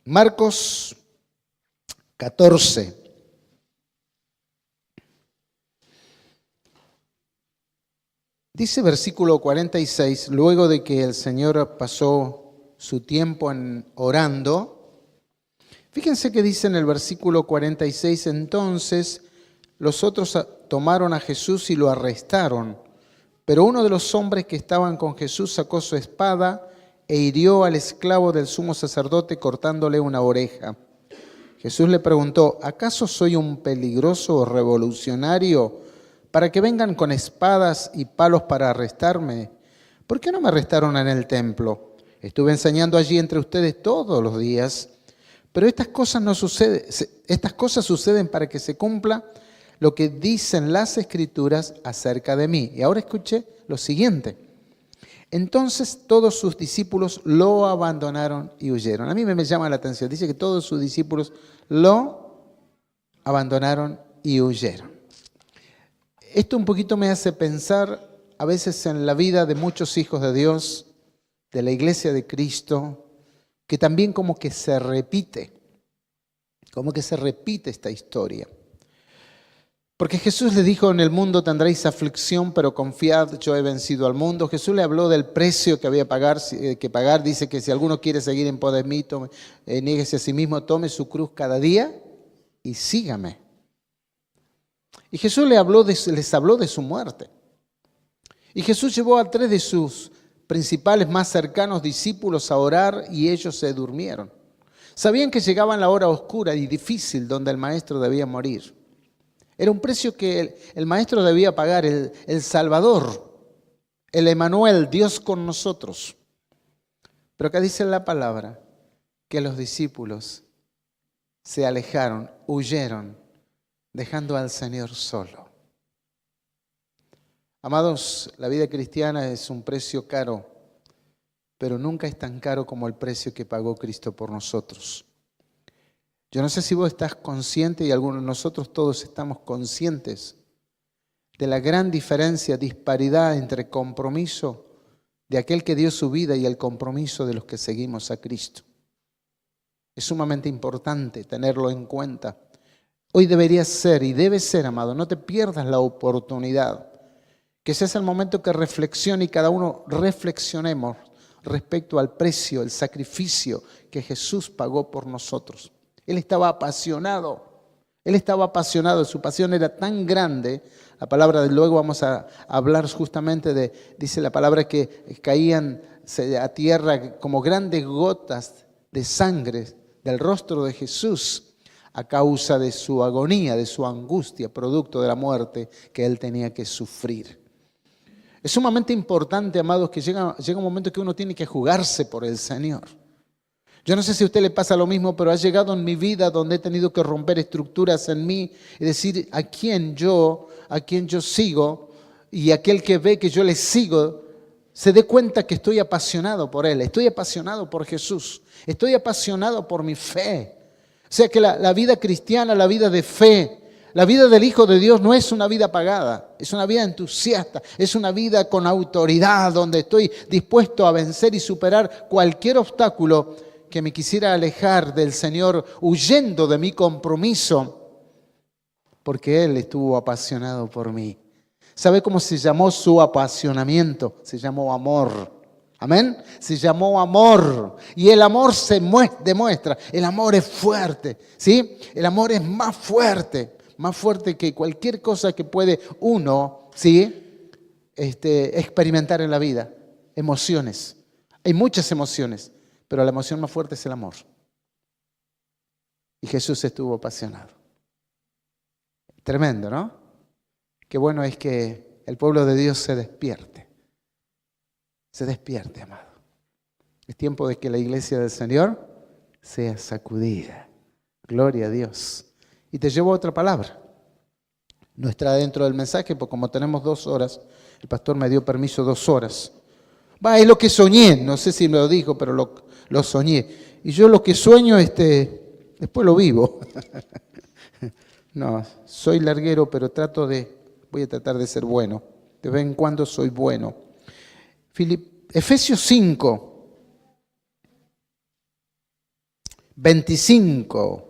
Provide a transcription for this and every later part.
Marcos 14. Dice versículo 46, luego de que el Señor pasó su tiempo orando, fíjense que dice en el versículo 46, entonces los otros tomaron a Jesús y lo arrestaron, pero uno de los hombres que estaban con Jesús sacó su espada e hirió al esclavo del sumo sacerdote cortándole una oreja. Jesús le preguntó, ¿acaso soy un peligroso revolucionario para que vengan con espadas y palos para arrestarme? ¿Por qué no me arrestaron en el templo? Estuve enseñando allí entre ustedes todos los días, pero estas cosas suceden para que se cumpla lo que dicen las Escrituras acerca de mí. Y ahora escuche lo siguiente. Entonces todos sus discípulos lo abandonaron y huyeron. A mí me llama la atención. Dice que todos sus discípulos lo abandonaron y huyeron. Esto un poquito me hace pensar a veces en la vida de muchos hijos de Dios, de la iglesia de Cristo, que también como que se repite esta historia. Porque Jesús le dijo, en el mundo tendréis aflicción, pero confiad, yo he vencido al mundo. Jesús le habló del precio que había que pagar. Dice que si alguno quiere seguir en pos de mí, niéguese a sí mismo, tome su cruz cada día y sígame. Y Jesús les habló de su muerte. Y Jesús llevó a 3 de sus principales más cercanos discípulos a orar y ellos se durmieron. Sabían que llegaban la hora oscura y difícil donde el maestro debía morir. Era un precio que el maestro debía pagar, el Salvador, el Emmanuel, Dios con nosotros. Pero acá dice la palabra que los discípulos se alejaron, huyeron, dejando al Señor solo. Amados, la vida cristiana es un precio caro, pero nunca es tan caro como el precio que pagó Cristo por nosotros. Yo no sé si vos estás consciente, y algunos de nosotros todos estamos conscientes de la gran diferencia, disparidad entre compromiso de aquel que dio su vida y el compromiso de los que seguimos a Cristo. Es sumamente importante tenerlo en cuenta. Hoy debería ser y debe ser, amado, no te pierdas la oportunidad. Que ese es el momento que reflexione y cada uno reflexionemos respecto al precio, el sacrificio que Jesús pagó por nosotros. Él estaba apasionado, su pasión era tan grande. La palabra, luego vamos a hablar justamente dice la palabra que caían a tierra como grandes gotas de sangre del rostro de Jesús a causa de su agonía, de su angustia, producto de la muerte que él tenía que sufrir. Es sumamente importante, amados, que llega un momento que uno tiene que jugarse por el Señor. Yo no sé si a usted le pasa lo mismo, pero ha llegado en mi vida donde he tenido que romper estructuras en mí y decir a quién yo sigo, y aquel que ve que yo le sigo se dé cuenta que estoy apasionado por Él, estoy apasionado por Jesús, estoy apasionado por mi fe. O sea que la vida cristiana, la vida de fe, la vida del Hijo de Dios no es una vida pagada, es una vida entusiasta, es una vida con autoridad, donde estoy dispuesto a vencer y superar cualquier obstáculo que me quisiera alejar del Señor, huyendo de mi compromiso, porque Él estuvo apasionado por mí. ¿Sabe cómo se llamó su apasionamiento? Se llamó amor. Amén. Se llamó amor. Y el amor se demuestra. El amor es fuerte. ¿Sí? El amor es más fuerte que cualquier cosa que puede uno, ¿sí? experimentar en la vida. Emociones. Hay muchas emociones, pero la emoción más fuerte es el amor. Y Jesús estuvo apasionado. Tremendo, ¿no? Qué bueno es que el pueblo de Dios se despierte. Se despierte, amado. Es tiempo de que la iglesia del Señor sea sacudida. Gloria a Dios. Y te llevo a otra palabra. No está dentro del mensaje, porque como tenemos 2 horas, el pastor me dio permiso 2 horas. Es lo que soñé, no sé si me lo dijo, pero lo soñé. Y yo lo que sueño, después lo vivo. No, soy larguero, pero voy a tratar de ser bueno. De vez en cuando soy bueno. Efesios 5. 25.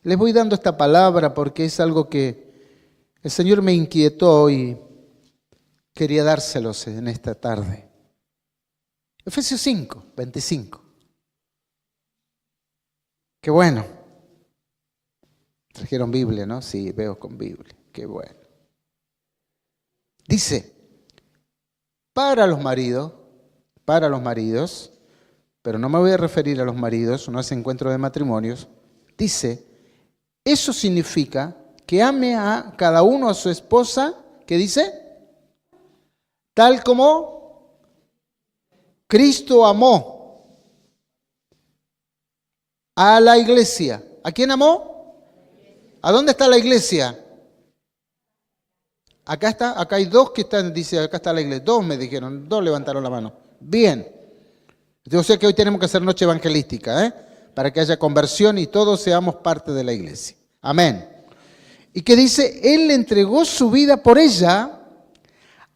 Les voy dando esta palabra porque es algo que el Señor me inquietó y quería dárselos en esta tarde. Efesios 5, 25. Qué bueno. Trajeron Biblia, ¿no? Sí, veo con Biblia. Qué bueno. Dice, para los maridos, pero no me voy a referir a los maridos, no es encuentro de matrimonios, dice, eso significa que ame a cada uno a su esposa, ¿qué dice? Tal como Cristo amó a la iglesia. ¿A quién amó? ¿A dónde está la iglesia? Acá está, acá hay dos que están, dice, acá está la iglesia. Dos me dijeron, dos levantaron la mano. Bien. Yo sé que hoy tenemos que hacer noche evangelística, para que haya conversión y todos seamos parte de la iglesia. Amén. Y que dice, Él le entregó su vida por ella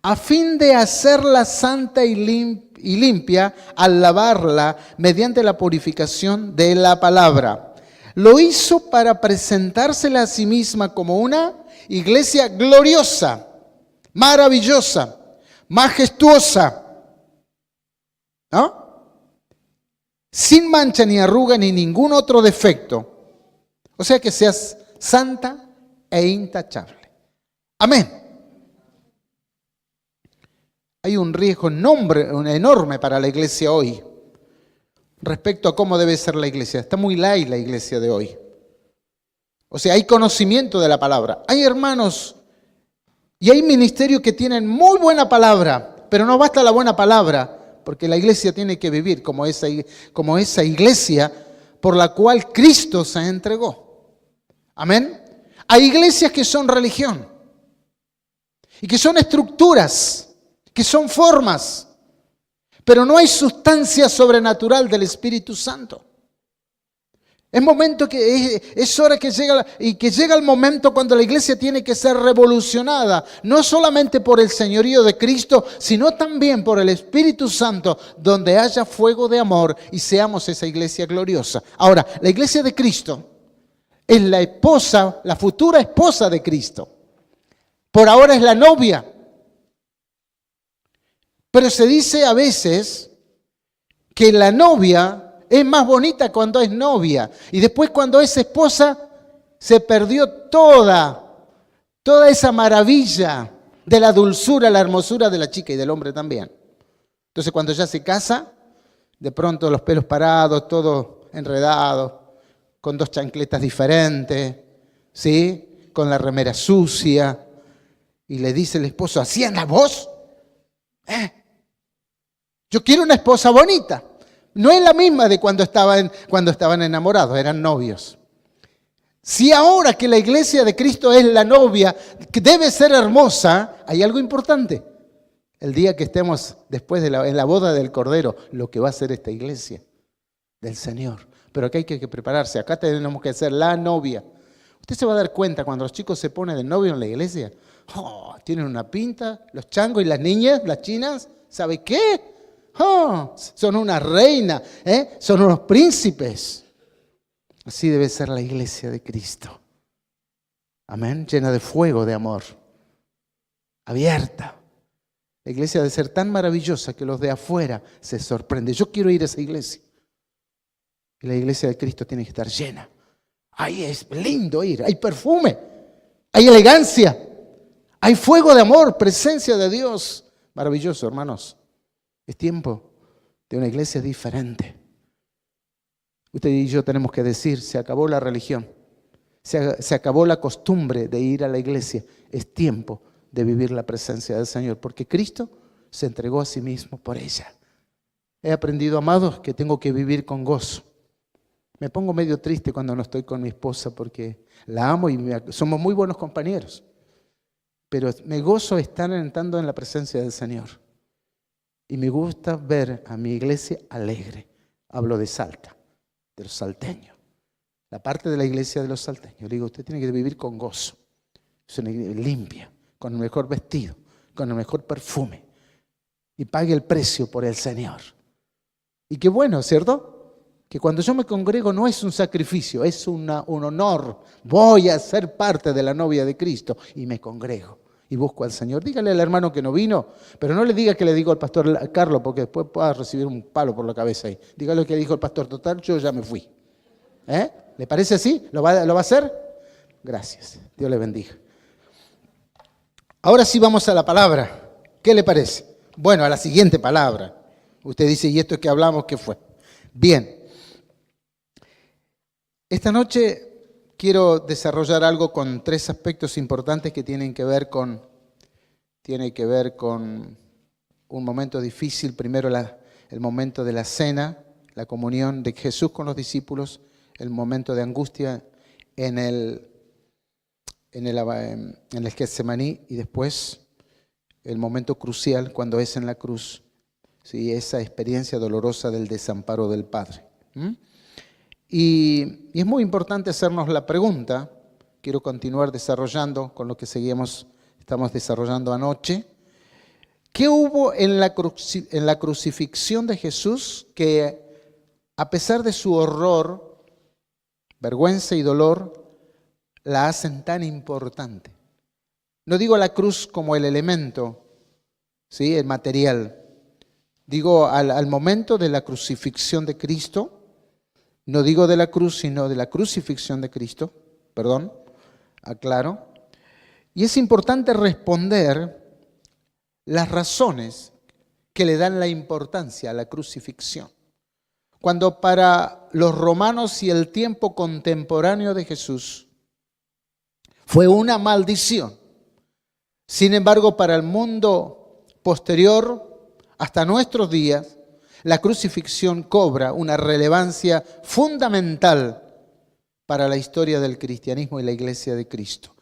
a fin de hacerla santa y limpia al lavarla mediante la purificación de la palabra. Lo hizo para presentársela a sí misma como una iglesia gloriosa, maravillosa, majestuosa, ¿no? Sin mancha ni arruga ni ningún otro defecto. O sea que seas santa e intachable. Amén. Hay un riesgo enorme para la iglesia hoy respecto a cómo debe ser la iglesia. Está muy light la iglesia de hoy. O sea, hay conocimiento de la palabra. Hay hermanos y hay ministerios que tienen muy buena palabra, pero no basta la buena palabra. Porque la iglesia tiene que vivir como esa iglesia por la cual Cristo se entregó. Amén. Hay iglesias que son religión y que son estructuras, que son formas, pero no hay sustancia sobrenatural del Espíritu Santo. Es momento que es hora que llega el momento cuando la iglesia tiene que ser revolucionada, no solamente por el señorío de Cristo, sino también por el Espíritu Santo, donde haya fuego de amor y seamos esa iglesia gloriosa. Ahora, la iglesia de Cristo es la esposa, la futura esposa de Cristo. Por ahora es la novia. Pero se dice a veces que la novia es más bonita cuando es novia. Y después cuando es esposa, se perdió toda esa maravilla de la dulzura, la hermosura de la chica y del hombre también. Entonces cuando ya se casa, de pronto los pelos parados, todo enredado, con dos chancletas diferentes, ¿sí? Con la remera sucia. Y le dice el esposo, ¿así anda vos? Yo quiero una esposa bonita. No es la misma de cuando estaban enamorados, eran novios. Si ahora que la iglesia de Cristo es la novia, que debe ser hermosa, hay algo importante. El día que estemos después en la boda del Cordero, lo que va a ser esta iglesia del Señor. Pero acá hay que prepararse, acá tenemos que ser la novia. Usted se va a dar cuenta cuando los chicos se ponen de novio en la iglesia, tienen una pinta, los changos y las niñas, las chinas, ¿sabe qué? Son una reina, son unos príncipes. Así debe ser la iglesia de Cristo. Amén, llena de fuego, de amor, abierta. La iglesia debe ser tan maravillosa que los de afuera se sorprenden. Yo quiero ir a esa iglesia. Y la iglesia de Cristo tiene que estar llena. Ahí es lindo ir, hay perfume, hay elegancia, hay fuego de amor, presencia de Dios. Maravilloso, hermanos. Es tiempo de una iglesia diferente. Usted y yo tenemos que decir, se acabó la religión, se acabó la costumbre de ir a la iglesia. Es tiempo de vivir la presencia del Señor, porque Cristo se entregó a sí mismo por ella. He aprendido, amados, que tengo que vivir con gozo. Me pongo medio triste cuando no estoy con mi esposa porque la amo y somos muy buenos compañeros. Pero me gozo estar entrando en la presencia del Señor. Y me gusta ver a mi iglesia alegre. Hablo de Salta, de los salteños. La parte de la iglesia de los salteños. Le digo, usted tiene que vivir con gozo. Es una iglesia limpia, con el mejor vestido, con el mejor perfume. Y pague el precio por el Señor. Y qué bueno, ¿cierto? que cuando yo me congrego no es un sacrificio, es un honor. Voy a ser parte de la novia de Cristo y me congrego y busco al Señor. Dígale al hermano que no vino, pero no le diga que le digo al pastor Carlos, porque después pueda recibir un palo por la cabeza ahí. Dígale que dijo el pastor, total, yo ya me fui. ¿Le parece así? ¿Lo va a hacer? Gracias, Dios le bendiga. Ahora sí vamos a la palabra. ¿Qué le parece? Bueno, a la siguiente palabra. Usted dice, ¿y esto que hablamos qué fue? Bien. Esta noche quiero desarrollar algo con 3 aspectos importantes que tienen que ver con un momento difícil. Primero, el momento de la cena, la comunión de Jesús con los discípulos, el momento de angustia en el Getsemaní y después el momento crucial cuando es en la cruz, ¿sí? Esa experiencia dolorosa del desamparo del Padre. Y es muy importante hacernos la pregunta, quiero continuar desarrollando con lo que estamos desarrollando anoche. ¿Qué hubo en la crucifixión de Jesús que, a pesar de su horror, vergüenza y dolor, la hacen tan importante? No digo la cruz como el elemento, ¿sí? El material. Digo al momento de la crucifixión de Cristo. No digo de la cruz, sino de la crucifixión de Cristo. Perdón, aclaro. Y es importante responder las razones que le dan la importancia a la crucifixión. Cuando para los romanos y el tiempo contemporáneo de Jesús fue una maldición, sin embargo, para el mundo posterior, hasta nuestros días, la crucifixión cobra una relevancia fundamental para la historia del cristianismo y la iglesia de Cristo,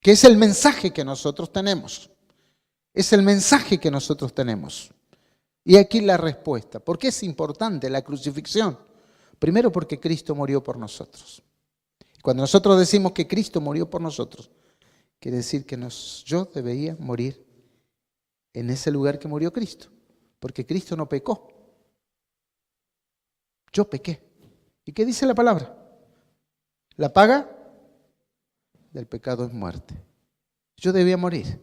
que es el mensaje que nosotros tenemos. Es el mensaje que nosotros tenemos. Y aquí la respuesta. ¿Por qué es importante la crucifixión? Primero, porque Cristo murió por nosotros. Cuando nosotros decimos que Cristo murió por nosotros, quiere decir que yo debería morir en ese lugar que murió Cristo. Porque Cristo no pecó. Yo pequé. ¿Y qué dice la palabra? La paga del pecado es muerte. Yo debía morir.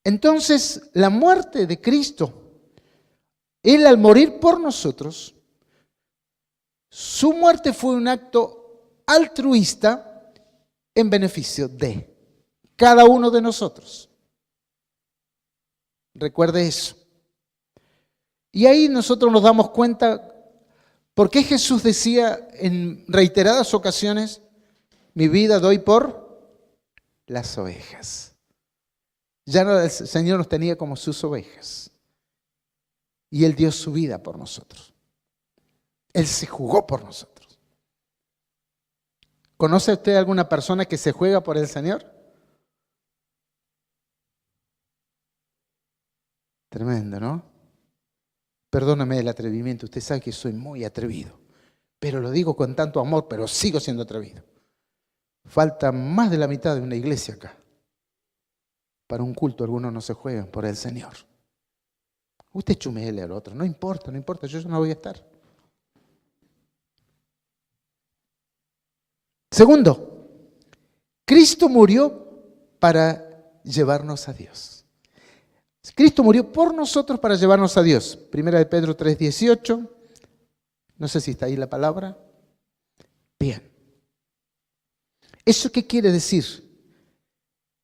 Entonces, la muerte de Cristo, Él al morir por nosotros, su muerte fue un acto altruista en beneficio de cada uno de nosotros. Recuerde eso. Y ahí nosotros nos damos cuenta por qué Jesús decía en reiteradas ocasiones, mi vida doy por las ovejas. Ya no, el Señor nos tenía como sus ovejas. Y Él dio su vida por nosotros. Él se jugó por nosotros. ¿Conoce usted alguna persona que se juega por el Señor? Tremendo, ¿no? Perdóname el atrevimiento, usted sabe que soy muy atrevido, pero lo digo con tanto amor, pero sigo siendo atrevido. Falta más de la mitad de una iglesia acá. Para un culto algunos no se juegan por el Señor. Usted chumele al otro, no importa, yo no voy a estar. Segundo, Cristo murió para llevarnos a Dios. Cristo murió por nosotros para llevarnos a Dios. Primera de Pedro 3:18. No sé si está ahí la palabra. Bien. ¿Eso qué quiere decir?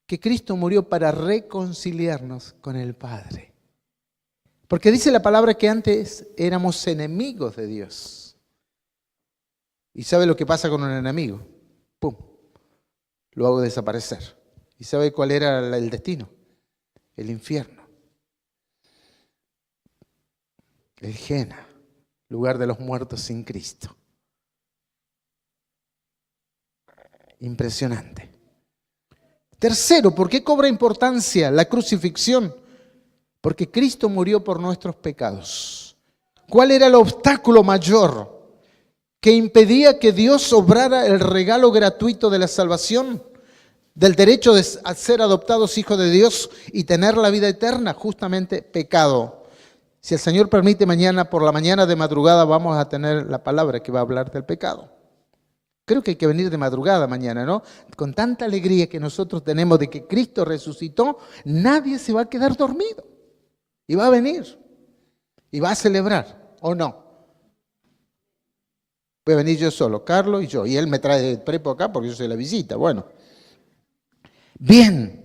Que Cristo murió para reconciliarnos con el Padre. Porque dice la palabra que antes éramos enemigos de Dios. ¿Y sabe lo que pasa con un enemigo? ¡Pum! Lo hago desaparecer. ¿Y sabe cuál era el destino? El infierno. El Gena, lugar de los muertos sin Cristo. Impresionante. Tercero, ¿por qué cobra importancia la crucifixión? Porque Cristo murió por nuestros pecados. ¿Cuál era el obstáculo mayor que impedía que Dios obrara el regalo gratuito de la salvación, del derecho de ser adoptados hijos de Dios y tener la vida eterna? Justamente pecado. Si el Señor permite, mañana por la mañana de madrugada vamos a tener la palabra que va a hablar del pecado. Creo que hay que venir de madrugada mañana, ¿no? Con tanta alegría que nosotros tenemos de que Cristo resucitó, nadie se va a quedar dormido. Y va a venir. Y va a celebrar, ¿o no? Voy a venir yo solo, Carlos y yo. Y él me trae el prepo acá porque yo soy la visita. Bueno. Bien.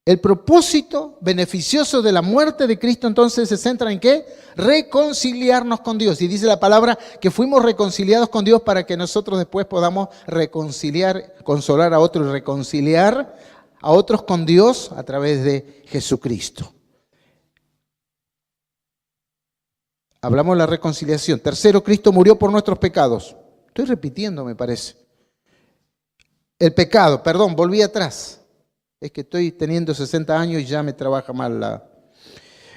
El propósito beneficioso de la muerte de Cristo entonces se centra en ¿qué? Reconciliarnos con Dios. Y dice la palabra que fuimos reconciliados con Dios para que nosotros después podamos reconciliar, consolar a otros y reconciliar a otros con Dios a través de Jesucristo. Hablamos de la reconciliación. Tercero, Cristo murió por nuestros pecados. Estoy repitiendo, me parece. El pecado, perdón, volví atrás. Es que estoy teniendo 60 años y ya me trabaja mal la...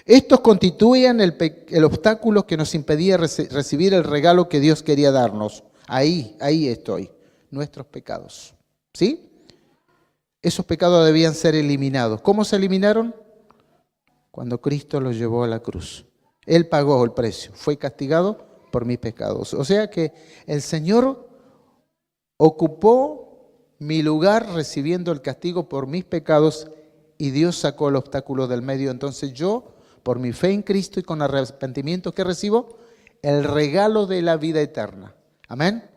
Estos constituían el obstáculo que nos impedía recibir el regalo que Dios quería darnos. Ahí estoy, nuestros pecados. ¿Sí? Esos pecados debían ser eliminados. ¿Cómo se eliminaron? Cuando Cristo los llevó a la cruz. Él pagó el precio, fue castigado por mis pecados. O sea que el Señor ocupó mi lugar recibiendo el castigo por mis pecados y Dios sacó el obstáculo del medio. Entonces yo, por mi fe en Cristo y con arrepentimiento que recibo, el regalo de la vida eterna. Amén.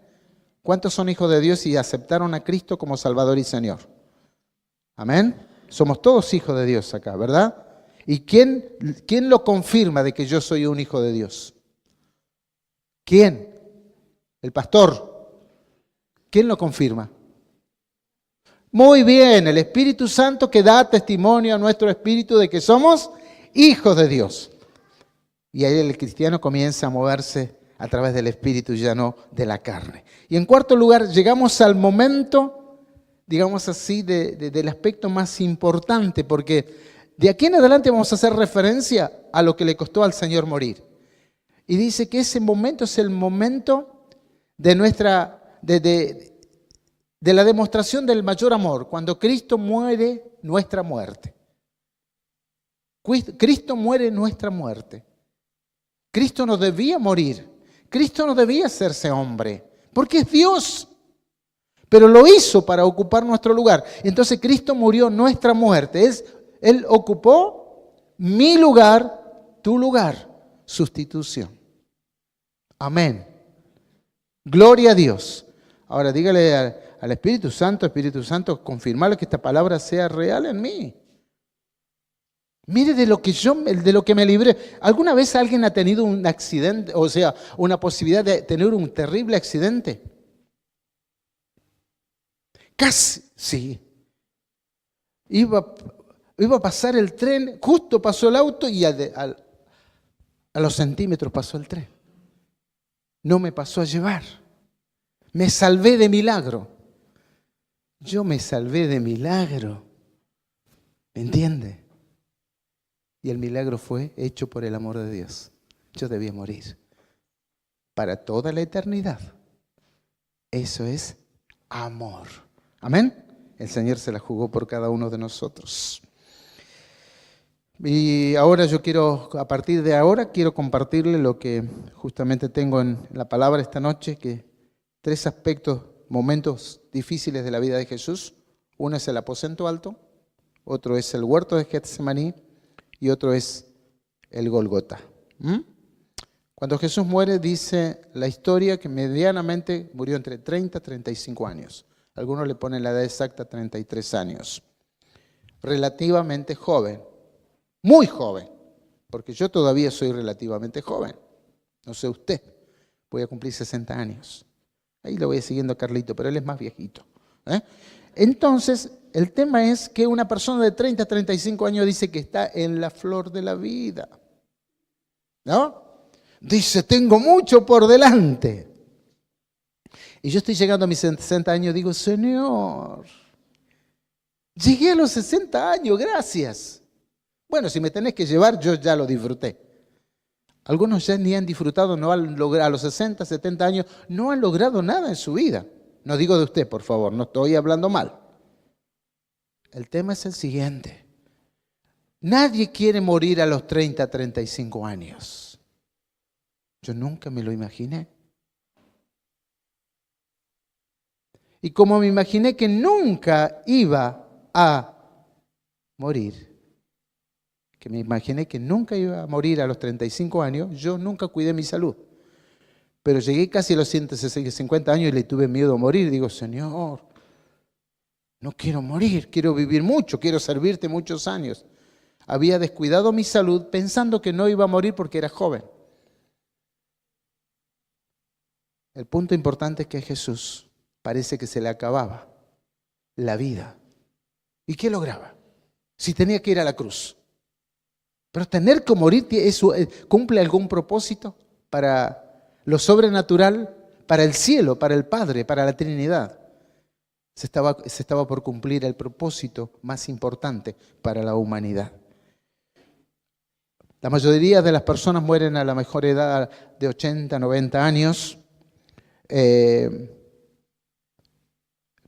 ¿Cuántos son hijos de Dios y aceptaron a Cristo como Salvador y Señor? Amén. Somos todos hijos de Dios acá, ¿verdad? ¿Y quién lo confirma de que yo soy un hijo de Dios? ¿Quién? El pastor. ¿Quién lo confirma? Muy bien, el Espíritu Santo que da testimonio a nuestro espíritu de que somos hijos de Dios. Y ahí el cristiano comienza a moverse a través del Espíritu y ya no de la carne. Y en cuarto lugar, llegamos al momento, digamos así, del aspecto más importante, porque de aquí en adelante vamos a hacer referencia a lo que le costó al Señor morir. Y dice que ese momento es el momento de de la demostración del mayor amor, cuando Cristo muere nuestra muerte. Cristo muere nuestra muerte. Cristo no debía morir. Cristo no debía hacerse hombre, porque es Dios. Pero lo hizo para ocupar nuestro lugar. Entonces Cristo murió nuestra muerte. Él ocupó mi lugar, tu lugar. Sustitución. Amén. Gloria a Dios. Ahora dígale al Espíritu Santo, confirmarle que esta palabra sea real en mí. Mire de lo que me libré. ¿Alguna vez alguien ha tenido un accidente, o sea, una posibilidad de tener un terrible accidente? Casi, sí. Iba a pasar el tren, justo pasó el auto y a los centímetros pasó el tren. No me pasó a llevar. Me salvé de milagro. Yo me salvé de milagro. ¿Me entiende? Y el milagro fue hecho por el amor de Dios. Yo debía morir para toda la eternidad. Eso es amor. Amén. El Señor se la jugó por cada uno de nosotros. Y ahora a partir de ahora, quiero compartirle lo que justamente tengo en la palabra esta noche, que 3 aspectos, momentos difíciles de la vida de Jesús. Uno es el aposento alto, otro es el huerto de Getsemaní y otro es el Golgota. Cuando Jesús muere, dice la historia que medianamente murió entre 30 y 35 años. Algunos le ponen la edad exacta, 33 años. Relativamente joven, muy joven, porque yo todavía soy relativamente joven. No sé usted, voy a cumplir 60 años. Ahí lo voy siguiendo a Carlito, pero él es más viejito. Entonces, el tema es que una persona de 30 a 35 años dice que está en la flor de la vida. ¿No? Dice, tengo mucho por delante. Y yo estoy llegando a mis 60 años y digo, Señor, llegué a los 60 años, gracias. Bueno, si me tenés que llevar, yo ya lo disfruté. Algunos ya ni han disfrutado, no han logrado, a los 60, 70 años, no han logrado nada en su vida. No digo de usted, por favor, no estoy hablando mal. El tema es el siguiente. Nadie quiere morir a los 30, 35 años. Yo nunca me lo imaginé. Y como me imaginé que nunca iba a morir, que me imaginé que nunca iba a morir a los 35 años, yo nunca cuidé mi salud. Pero llegué casi a los 150 años y le tuve miedo a morir. Digo, Señor, no quiero morir, quiero vivir mucho, quiero servirte muchos años. Había descuidado mi salud pensando que no iba a morir porque era joven. El punto importante es que a Jesús parece que se le acababa la vida. ¿Y qué lograba? Si tenía que ir a la cruz. Pero tener que morir, ¿eso cumple algún propósito para lo sobrenatural, para el cielo, para el Padre, para la Trinidad? Se estaba por cumplir el propósito más importante para la humanidad. La mayoría de las personas mueren a la mejor edad de 80, 90 años. El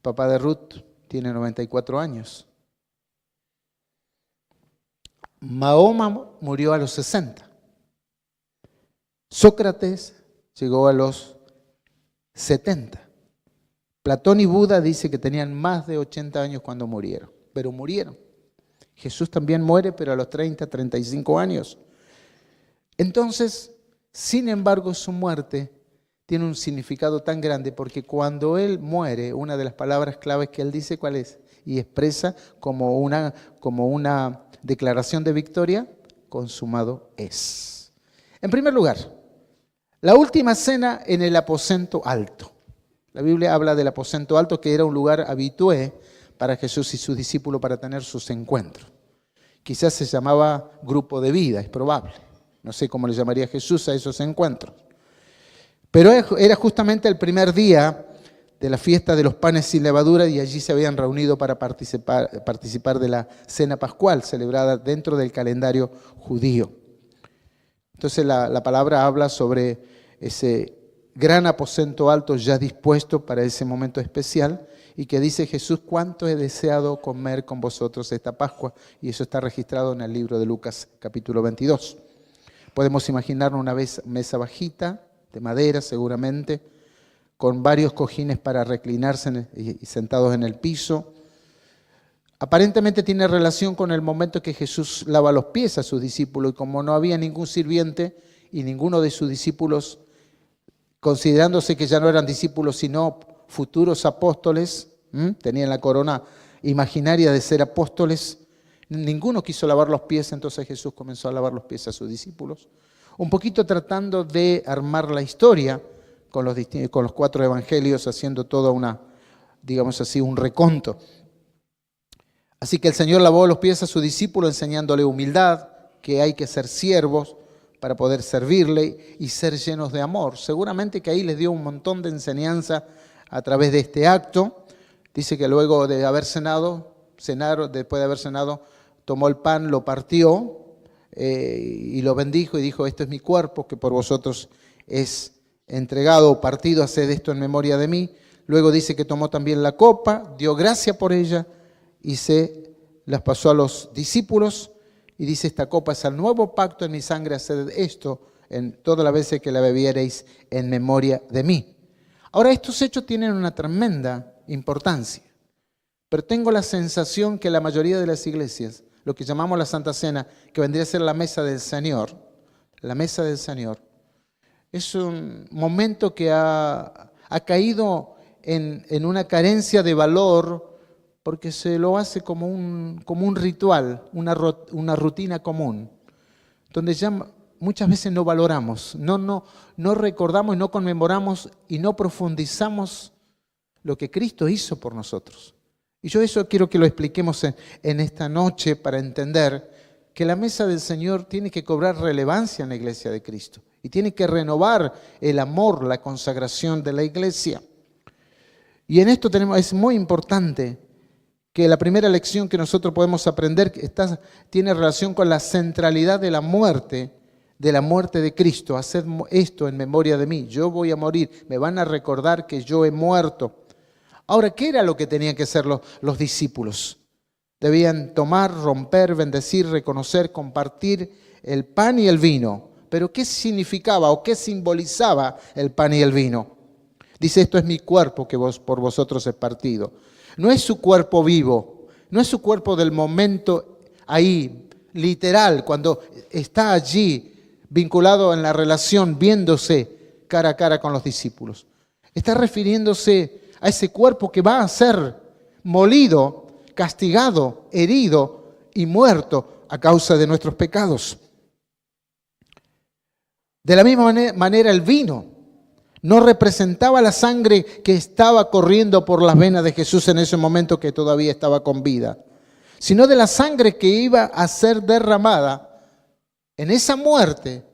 papá de Ruth tiene 94 años. Mahoma murió a los 60. Sócrates llegó a los 70. Platón y Buda dice que tenían más de 80 años cuando murieron, pero murieron. Jesús también muere, pero a los 30, 35 años. Entonces, sin embargo, su muerte tiene un significado tan grande porque cuando Él muere, una de las palabras claves que Él dice, ¿cuál es? Y expresa como una declaración de victoria, consumado es. En primer lugar, la última cena en el aposento alto. La Biblia habla del aposento alto, que era un lugar habitué para Jesús y sus discípulos para tener sus encuentros. Quizás se llamaba grupo de vida, es probable. No sé cómo le llamaría Jesús a esos encuentros. Pero era justamente el primer día de la fiesta de los panes sin levadura y allí se habían reunido para participar de la cena pascual celebrada dentro del calendario judío. Entonces la palabra habla sobre ese gran aposento alto ya dispuesto para ese momento especial y que dice Jesús, cuánto he deseado comer con vosotros esta Pascua, y eso está registrado en el libro de Lucas capítulo 22. Podemos imaginar una mesa bajita, de madera seguramente, con varios cojines para reclinarse y sentados en el piso. Aparentemente tiene relación con el momento que Jesús lava los pies a sus discípulos, y como no había ningún sirviente y ninguno de sus discípulos, considerándose que ya no eran discípulos sino futuros apóstoles, tenían la corona imaginaria de ser apóstoles, ninguno quiso lavar los pies, entonces Jesús comenzó a lavar los pies a sus discípulos, un poquito tratando de armar la historia con los 4 evangelios, haciendo toda una, digamos así, un reconto. Así que el Señor lavó los pies a sus discípulos enseñándole humildad, que hay que ser siervos para poder servirle y ser llenos de amor. Seguramente que ahí les dio un montón de enseñanza a través de este acto. Dice que luego de haber después de haber cenado, tomó el pan, lo partió y lo bendijo y dijo, esto es mi cuerpo que por vosotros es entregado o partido, haced esto en memoria de mí. Luego dice que tomó también la copa, dio gracia por ella y se las pasó a los discípulos y dice, esta copa es el nuevo pacto en mi sangre, haced esto en todas las veces que la bebiereis en memoria de mí. Ahora, estos hechos tienen una tremenda importancia, pero tengo la sensación que la mayoría de las iglesias, lo que llamamos la Santa Cena, que vendría a ser la mesa del Señor, es un momento que ha caído en una carencia de valor porque se lo hace como un ritual, una rutina común, donde ya muchas veces no valoramos, no recordamos y no conmemoramos y no profundizamos lo que Cristo hizo por nosotros. Y yo eso quiero que lo expliquemos en esta noche para entender que la mesa del Señor tiene que cobrar relevancia en la iglesia de Cristo y tiene que renovar el amor, la consagración de la iglesia. Y en esto es muy importante que la primera lección que nosotros podemos aprender tiene relación con la centralidad de la muerte de Cristo. Haced esto en memoria de mí. Yo voy a morir, me van a recordar que yo he muerto. Ahora, ¿qué era lo que tenían que hacer los discípulos? Debían tomar, romper, bendecir, reconocer, compartir el pan y el vino. Pero ¿qué significaba o qué simbolizaba el pan y el vino? Dice, esto es mi cuerpo que por vosotros es partido. No es su cuerpo vivo, no es su cuerpo del momento ahí, literal, cuando está allí vinculado en la relación, viéndose cara a cara con los discípulos. Está refiriéndose a ese cuerpo que va a ser molido, castigado, herido y muerto a causa de nuestros pecados. De la misma manera el vino no representaba la sangre que estaba corriendo por las venas de Jesús en ese momento que todavía estaba con vida, sino de la sangre que iba a ser derramada en esa muerte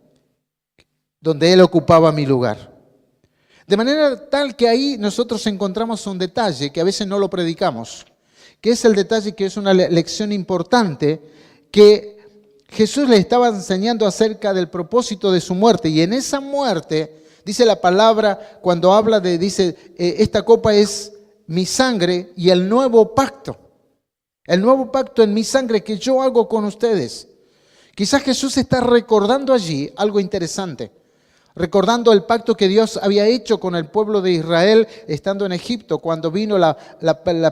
donde Él ocupaba mi lugar. De manera tal que ahí nosotros encontramos un detalle que a veces no lo predicamos, que es el detalle que es una lección importante que Jesús le estaba enseñando acerca del propósito de su muerte. Y en esa muerte, dice la palabra, cuando habla dice, esta copa es mi sangre y el nuevo pacto. El nuevo pacto en mi sangre que yo hago con ustedes. Quizás Jesús está recordando allí algo interesante. Recordando el pacto que Dios había hecho con el pueblo de Israel estando en Egipto, cuando vino la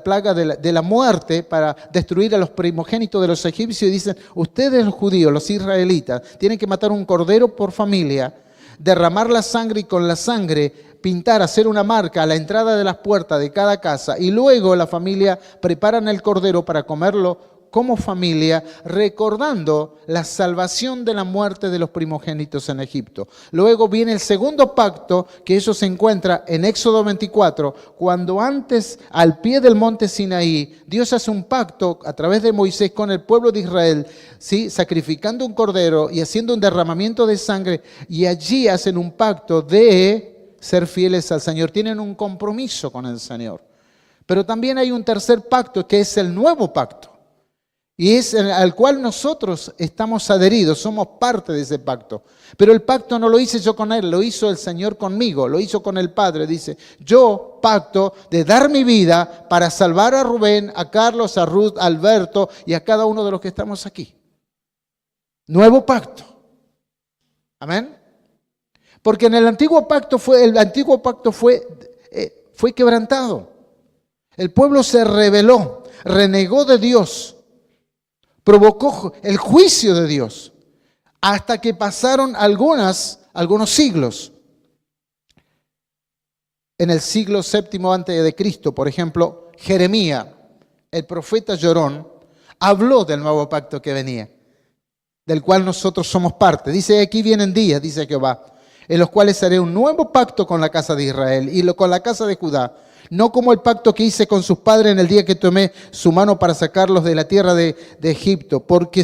plaga de la muerte para destruir a los primogénitos de los egipcios. Y dicen, ustedes los judíos, los israelitas, tienen que matar un cordero por familia, derramar la sangre y con la sangre pintar, hacer una marca a la entrada de las puertas de cada casa. Y luego la familia preparan el cordero para comerlo como familia, recordando la salvación de la muerte de los primogénitos en Egipto. Luego viene el segundo pacto, que eso se encuentra en Éxodo 24, cuando antes, al pie del monte Sinaí, Dios hace un pacto a través de Moisés con el pueblo de Israel, ¿sí? Sacrificando un cordero y haciendo un derramamiento de sangre, y allí hacen un pacto de ser fieles al Señor. Tienen un compromiso con el Señor. Pero también hay un tercer pacto, que es el nuevo pacto. Y es al cual nosotros estamos adheridos, somos parte de ese pacto. Pero el pacto no lo hice yo con Él, lo hizo el Señor conmigo, lo hizo con el Padre. Dice, yo pacto de dar mi vida para salvar a Rubén, a Carlos, a Ruth, a Alberto y a cada uno de los que estamos aquí. Nuevo pacto. Amén. Porque en el antiguo pacto fue quebrantado. El pueblo se rebeló, renegó de Dios. Provocó el juicio de Dios hasta que pasaron algunos siglos. En el siglo VII antes de Cristo, por ejemplo, Jeremías, el profeta llorón, habló del nuevo pacto que venía, del cual nosotros somos parte. Dice, aquí vienen días, dice Jehová, en los cuales haré un nuevo pacto con la casa de Israel y con la casa de Judá. No como el pacto que hice con sus padres en el día que tomé su mano para sacarlos de la tierra de Egipto, porque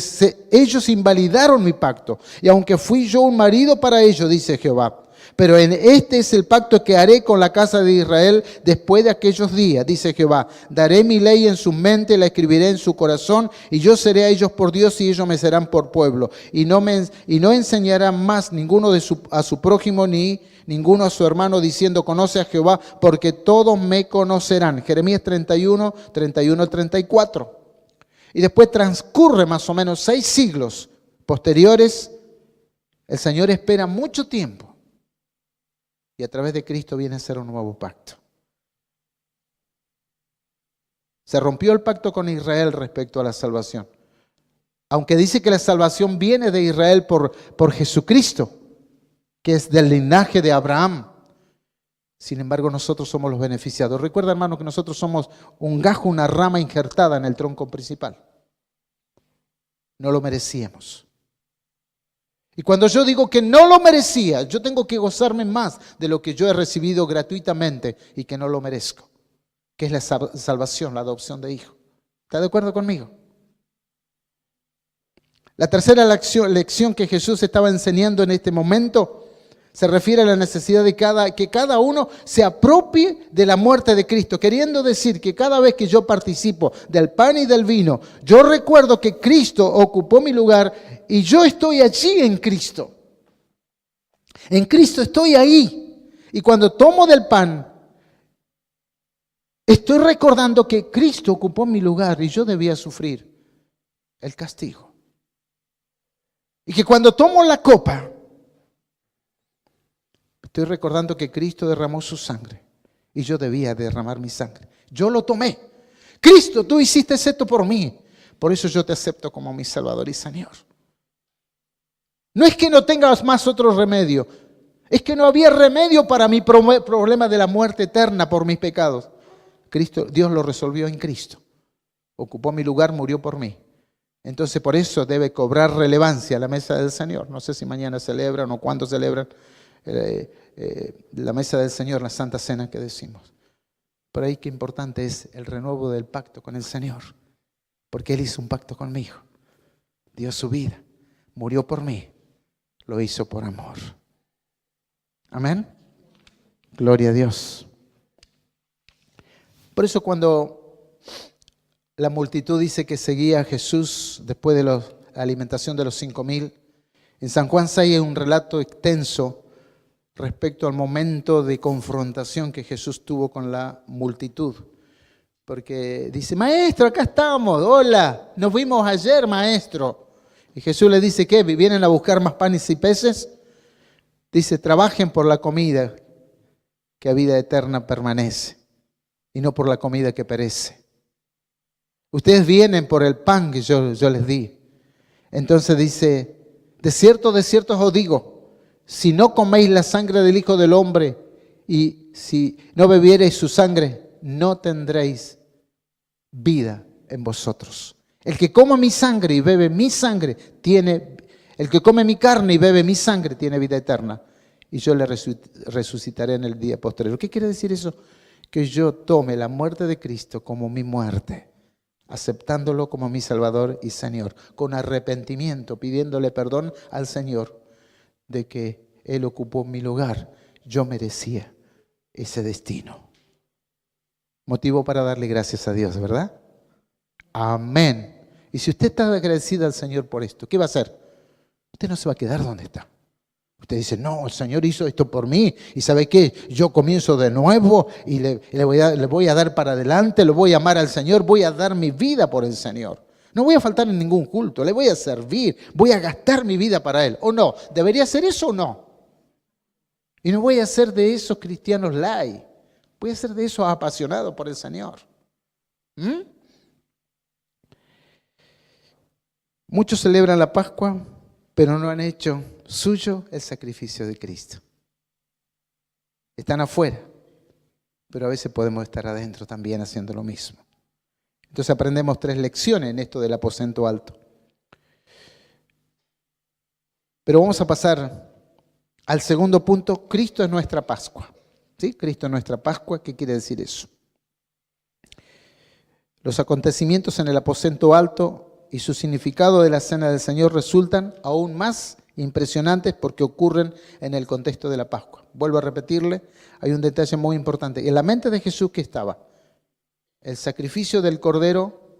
ellos invalidaron mi pacto, y aunque fui yo un marido para ellos, dice Jehová. Pero este es el pacto que haré con la casa de Israel después de aquellos días, dice Jehová. Daré mi ley en su mente, la escribiré en su corazón, y yo seré a ellos por Dios y ellos me serán por pueblo. Y no enseñarán más ninguno a su prójimo ni ninguno a su hermano diciendo, conoce a Jehová, porque todos me conocerán. Jeremías 31, 34. Y después transcurre más o menos 6 siglos posteriores. El Señor espera mucho tiempo. Y a través de Cristo viene a ser un nuevo pacto. Se rompió el pacto con Israel respecto a la salvación. Aunque dice que la salvación viene de Israel por Jesucristo, que es del linaje de Abraham. Sin embargo, nosotros somos los beneficiados. Recuerda, hermano, que nosotros somos un gajo, una rama injertada en el tronco principal. No lo merecíamos. Y cuando yo digo que no lo merecía, yo tengo que gozarme más de lo que yo he recibido gratuitamente y que no lo merezco, que es la salvación, la adopción de hijo. ¿Está de acuerdo conmigo? La tercera lección que Jesús estaba enseñando en este momento se refiere a la necesidad de que cada uno se apropie de la muerte de Cristo, queriendo decir que cada vez que yo participo del pan y del vino, yo recuerdo que Cristo ocupó mi lugar y yo estoy allí en Cristo. En Cristo estoy ahí. Y cuando tomo del pan, Estoy recordando que Cristo ocupó mi lugar y yo debía sufrir el castigo. Y que cuando tomo la copa, estoy recordando que Cristo derramó su sangre y yo debía derramar mi sangre. Yo lo tomé. Cristo, tú hiciste esto por mí. Por eso yo te acepto como mi Salvador y Señor. No es que no tengas más otro remedio. Es que no había remedio para mi problema de la muerte eterna por mis pecados. Cristo, Dios lo resolvió en Cristo. Ocupó mi lugar, murió por mí. Entonces por eso debe cobrar relevancia la mesa del Señor. No sé si mañana celebran o cuándo celebran la mesa del Señor, la Santa Cena que decimos. Pero ahí qué importante es el renuevo del pacto con el Señor. Porque Él hizo un pacto conmigo. Dio su vida. Murió por mí. Lo hizo por amor. Amén. Gloria a Dios. Por eso cuando la multitud dice que seguía a Jesús después de la alimentación de los 5,000, en San Juan 6 hay un relato extenso respecto al momento de confrontación que Jesús tuvo con la multitud. Porque dice, maestro, acá estamos, hola, nos vimos ayer, maestro. Y Jesús le dice, ¿qué? ¿Vienen a buscar más panes y peces? Dice, trabajen por la comida que a vida eterna permanece y no por la comida que perece. Ustedes vienen por el pan que yo les di. Entonces dice, de cierto os digo, si no coméis la sangre del Hijo del Hombre y si no bebiereis su sangre, no tendréis vida en vosotros. El que come mi sangre y bebe mi sangre el que come mi carne y bebe mi sangre tiene vida eterna. Y yo le resucitaré en el día posterior. ¿Qué quiere decir eso? Que yo tome la muerte de Cristo como mi muerte, aceptándolo como mi Salvador y Señor, con arrepentimiento, pidiéndole perdón al Señor de que Él ocupó mi lugar. Yo merecía ese destino. Motivo para darle gracias a Dios, ¿verdad? Amén. Y si usted está agradecido al Señor por esto, ¿qué va a hacer? Usted no se va a quedar donde está. Usted dice, no, el Señor hizo esto por mí. ¿Y sabe qué? Yo comienzo de nuevo y le voy a dar para adelante, lo voy a amar al Señor, voy a dar mi vida por el Señor. No voy a faltar en ningún culto, le voy a servir, voy a gastar mi vida para Él. ¿O no? ¿Debería hacer eso o no? Y no voy a ser de esos cristianos light. Voy a ser de esos apasionados por el Señor. Muchos celebran la Pascua, pero no han hecho suyo el sacrificio de Cristo. Están afuera, pero a veces podemos estar adentro también haciendo lo mismo. Entonces aprendemos 3 lecciones en esto del aposento alto. Pero vamos a pasar al segundo punto. Cristo es nuestra Pascua. ¿Sí? Cristo es nuestra Pascua. ¿Qué quiere decir eso? Los acontecimientos en el aposento alto y su significado de la Cena del Señor resultan aún más impresionantes porque ocurren en el contexto de la Pascua. Vuelvo a repetirle, hay un detalle muy importante. En la mente de Jesús, ¿qué estaba? El sacrificio del cordero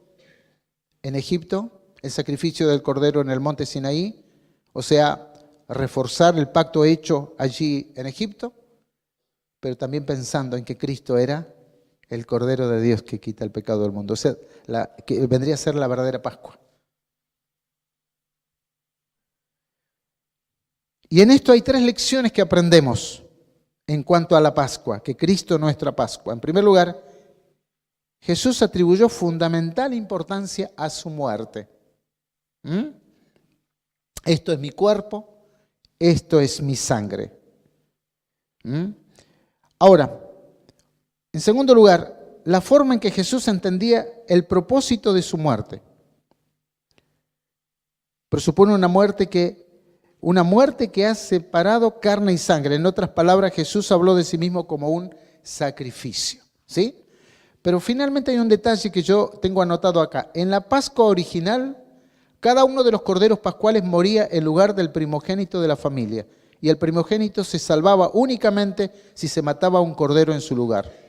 en Egipto, el sacrificio del cordero en el monte Sinaí, o sea, reforzar el pacto hecho allí en Egipto, pero también pensando en que Cristo era el Cordero de Dios que quita el pecado del mundo. O sea, que vendría a ser la verdadera Pascua. Y en esto hay 3 lecciones que aprendemos en cuanto a la Pascua, que Cristo es nuestra Pascua. En primer lugar, Jesús atribuyó fundamental importancia a su muerte. Esto es mi cuerpo, esto es mi sangre. Ahora, en segundo lugar, la forma en que Jesús entendía el propósito de su muerte. Presupone una muerte que ha separado carne y sangre. En otras palabras, Jesús habló de sí mismo como un sacrificio. ¿Sí? Pero finalmente hay un detalle que yo tengo anotado acá. En la Pascua original, cada uno de los corderos pascuales moría en lugar del primogénito de la familia. Y el primogénito se salvaba únicamente si se mataba un cordero en su lugar.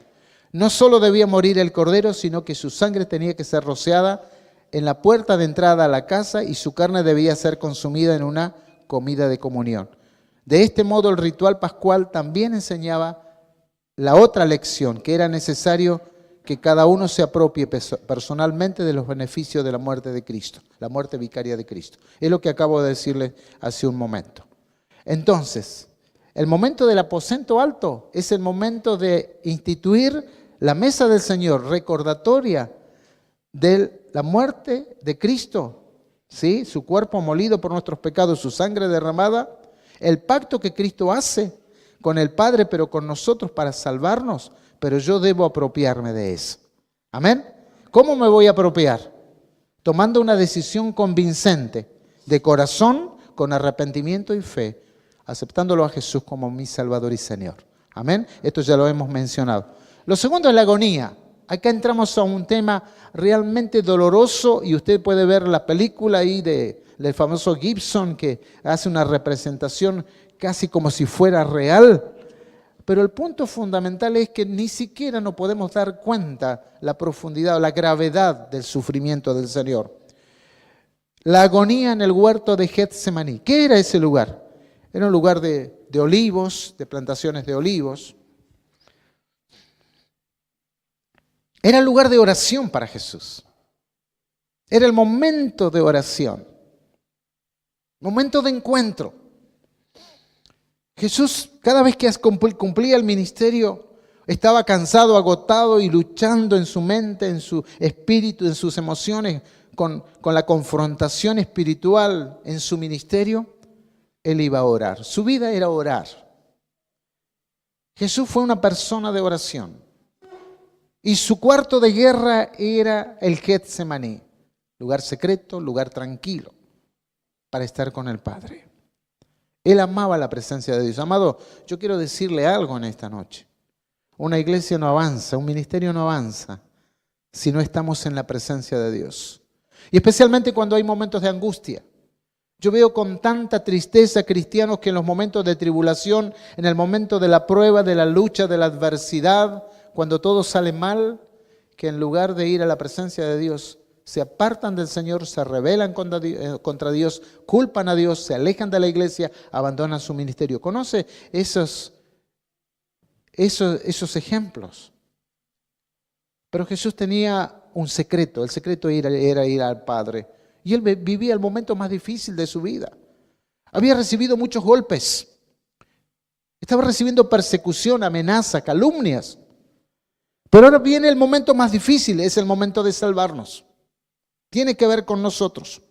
No solo debía morir el cordero, sino que su sangre tenía que ser rociada en la puerta de entrada a la casa y su carne debía ser consumida en una comida de comunión. De este modo, el ritual pascual también enseñaba la otra lección, que era necesario que cada uno se apropie personalmente de los beneficios de la muerte de Cristo, la muerte vicaria de Cristo. Es lo que acabo de decirles hace un momento. Entonces, el momento del aposento alto es el momento de instituir la mesa del Señor, recordatoria de la muerte de Cristo, ¿sí? Su cuerpo molido por nuestros pecados, su sangre derramada, el pacto que Cristo hace con el Padre, pero con nosotros para salvarnos, pero yo debo apropiarme de eso. ¿Amén? ¿Cómo me voy a apropiar? Tomando una decisión convincente, de corazón, con arrepentimiento y fe, aceptándolo a Jesús como mi Salvador y Señor. ¿Amén? Esto ya lo hemos mencionado. Lo segundo es la agonía. Acá entramos a un tema realmente doloroso y usted puede ver la película ahí del famoso Gibson que hace una representación casi como si fuera real. Pero el punto fundamental es que ni siquiera nos podemos dar cuenta la profundidad o la gravedad del sufrimiento del Señor. La agonía en el huerto de Getsemaní. ¿Qué era ese lugar? Era un lugar de olivos, de plantaciones de olivos. Era el lugar de oración para Jesús. Era el momento de oración. Momento de encuentro. Jesús, cada vez que cumplía el ministerio, estaba cansado, agotado y luchando en su mente, en su espíritu, en sus emociones, con la confrontación espiritual en su ministerio. Él iba a orar. Su vida era orar. Jesús fue una persona de oración. Y su cuarto de guerra era el Getsemaní, lugar secreto, lugar tranquilo, para estar con el Padre. Él amaba la presencia de Dios. Amado, yo quiero decirle algo en esta noche. Una iglesia no avanza, un ministerio no avanza si no estamos en la presencia de Dios. Y especialmente cuando hay momentos de angustia. Yo veo con tanta tristeza cristianos que en los momentos de tribulación, en el momento de la prueba, de la lucha, de la adversidad, cuando todo sale mal, que en lugar de ir a la presencia de Dios, se apartan del Señor, se rebelan contra Dios, culpan a Dios, se alejan de la iglesia, abandonan su ministerio. ¿Conoce esos ejemplos? Pero Jesús tenía un secreto, el secreto era ir al Padre. Y él vivía el momento más difícil de su vida. Había recibido muchos golpes. Estaba recibiendo persecución, amenaza, calumnias. Pero ahora viene el momento más difícil, es el momento de salvarnos. Tiene que ver con nosotros.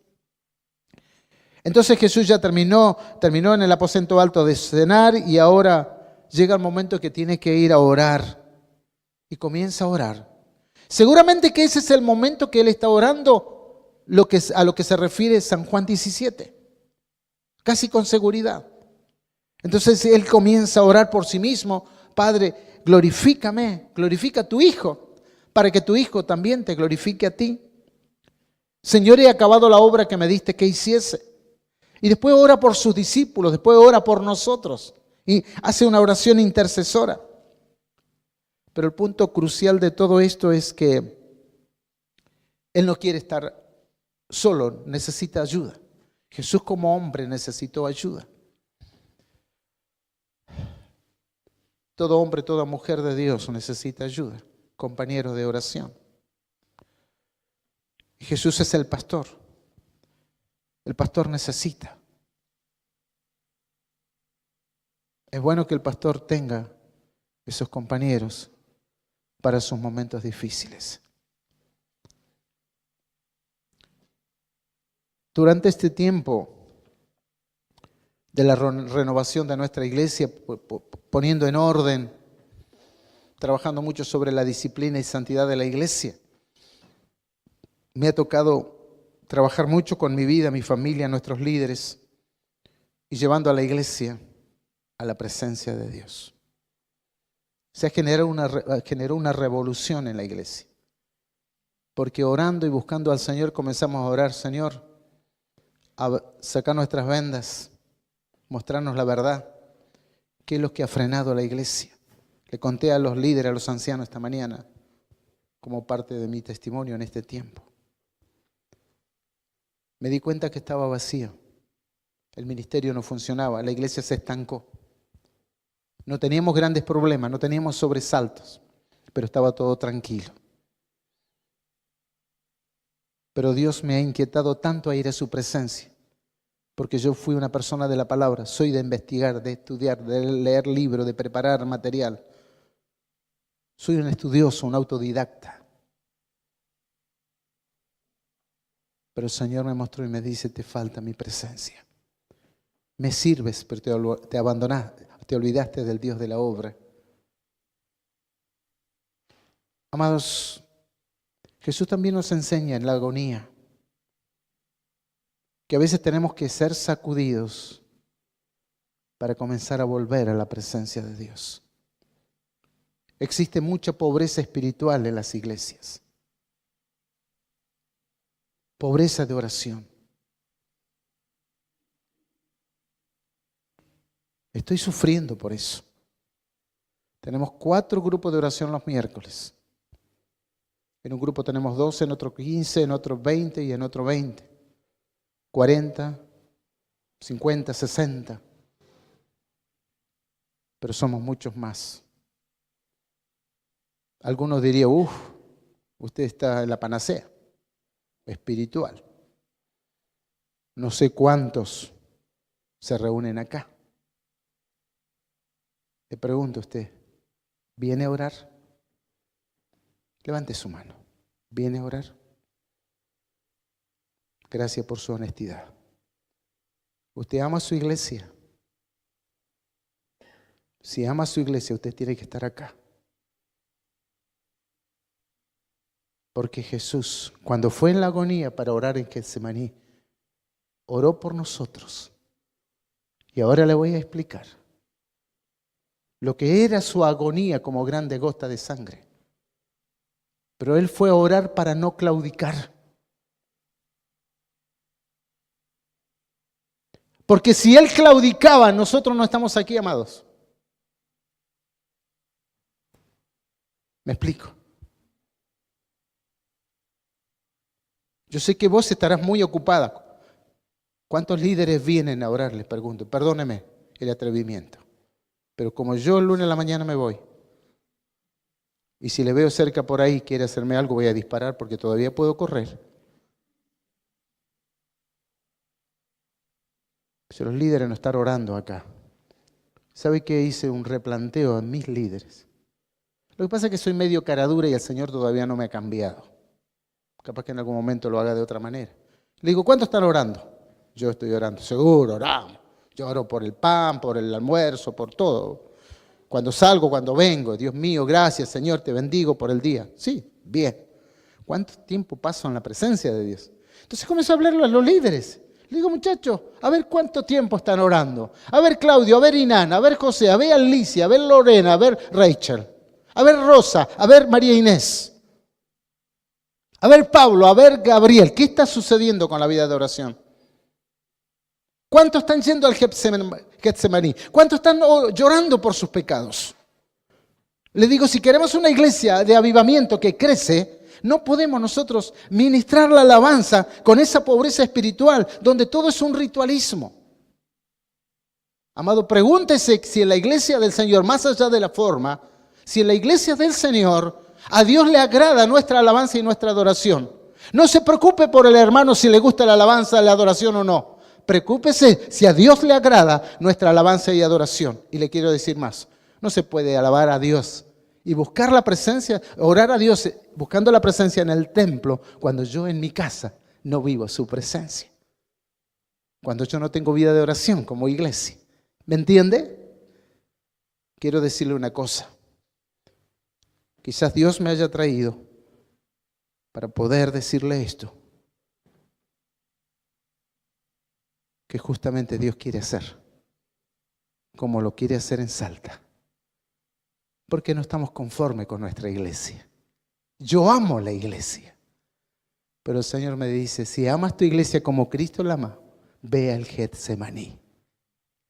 Entonces Jesús ya terminó en el aposento alto de cenar y ahora llega el momento que tiene que ir a orar. Y comienza a orar. Seguramente que ese es el momento que él está orando, a lo que se refiere San Juan 17. Casi con seguridad. Entonces él comienza a orar por sí mismo. Padre, glorifícame, glorifica a tu Hijo, para que tu Hijo también te glorifique a ti. Señor, he acabado la obra que me diste que hiciese. Y después ora por sus discípulos, después ora por nosotros. Y hace una oración intercesora. Pero el punto crucial de todo esto es que él no quiere estar solo, necesita ayuda. Jesús como hombre necesitó ayuda. Todo hombre, toda mujer de Dios necesita ayuda, compañero de oración. Jesús es el pastor. El pastor necesita. Es bueno que el pastor tenga esos compañeros para sus momentos difíciles. Durante este tiempo de la renovación de nuestra iglesia, poniendo en orden, trabajando mucho sobre la disciplina y santidad de la iglesia, me ha tocado trabajar mucho con mi vida, mi familia, nuestros líderes y llevando a la iglesia a la presencia de Dios. Se generó una revolución en la iglesia, porque orando y buscando al Señor comenzamos a orar, Señor, a sacar nuestras vendas, mostrarnos la verdad, qué es lo que ha frenado a la iglesia. Le conté a los líderes, a los ancianos esta mañana, como parte de mi testimonio en este tiempo. Me di cuenta que estaba vacío, el ministerio no funcionaba, la iglesia se estancó. No teníamos grandes problemas, no teníamos sobresaltos, pero estaba todo tranquilo. Pero Dios me ha inquietado tanto a ir a su presencia, porque yo fui una persona de la palabra, soy de investigar, de estudiar, de leer libros, de preparar material. Soy un estudioso, un autodidacta. Pero el Señor me mostró y me dice, te falta mi presencia. Me sirves, pero te abandonaste, te olvidaste del Dios de la obra. Amados, Jesús también nos enseña en la agonía que a veces tenemos que ser sacudidos para comenzar a volver a la presencia de Dios. Existe mucha pobreza espiritual en las iglesias. Pobreza de oración. Estoy sufriendo por eso. Tenemos 4 grupos de oración los miércoles. En un grupo tenemos 12, en otro 15, en otro 20 y en otro 20. 40, 50, 60. Pero somos muchos más. Algunos dirían, usted está en la panacea espiritual. No sé cuántos se reúnen acá. Le pregunto a usted, ¿viene a orar? Levante su mano. ¿Viene a orar? Gracias por su honestidad. ¿Usted ama a su iglesia? Si ama a su iglesia, usted tiene que estar acá. Porque Jesús, cuando fue en la agonía para orar en Getsemaní, oró por nosotros. Y ahora le voy a explicar lo que era su agonía como grande gota de sangre. Pero Él fue a orar para no claudicar. Porque si Él claudicaba, nosotros no estamos aquí, amados. ¿Me explico? Yo sé que vos estarás muy ocupada. ¿Cuántos líderes vienen a orar? Les pregunto. Perdóneme el atrevimiento. Pero como yo el lunes a la mañana me voy, y si le veo cerca por ahí, quiere hacerme algo, voy a disparar porque todavía puedo correr. Si los líderes no están orando acá. ¿Sabe qué? Hice un replanteo a mis líderes. Lo que pasa es que soy medio caradura y el Señor todavía no me ha cambiado. Capaz que en algún momento lo haga de otra manera. Le digo, ¿cuántos están orando? Yo estoy orando, seguro, oramos. Yo oro por el pan, por el almuerzo, por todo. Cuando salgo, cuando vengo, Dios mío, gracias Señor, te bendigo por el día. Sí, bien. ¿Cuánto tiempo paso en la presencia de Dios? Entonces comienzo a hablarle a los líderes. Le digo, muchachos, a ver cuánto tiempo están orando. A ver Claudio, a ver Inana, a ver José, a ver Alicia, a ver Lorena, a ver Rachel, a ver Rosa, a ver María Inés. A ver Pablo, a ver Gabriel, ¿qué está sucediendo con la vida de oración? ¿Cuántos están yendo al Getsemaní? ¿Cuántos están llorando por sus pecados? Le digo, si queremos una iglesia de avivamiento que crece, no podemos nosotros ministrar la alabanza con esa pobreza espiritual donde todo es un ritualismo. Amado, pregúntese si en la iglesia del Señor, más allá de la forma, si en la iglesia del Señor a Dios le agrada nuestra alabanza y nuestra adoración. No se preocupe por el hermano si le gusta la alabanza, la adoración o no. Preocúpese si a Dios le agrada nuestra alabanza y adoración. Y le quiero decir más, no se puede alabar a Dios y buscar la presencia, orar a Dios buscando la presencia en el templo cuando yo en mi casa no vivo su presencia. Cuando yo no tengo vida de oración como iglesia. ¿Me entiende? Quiero decirle una cosa. Quizás Dios me haya traído para poder decirle esto. Que justamente Dios quiere hacer, como lo quiere hacer en Salta. Porque no estamos conformes con nuestra iglesia. Yo amo la iglesia. Pero el Señor me dice, si amas tu iglesia como Cristo la ama, ve al Getsemaní.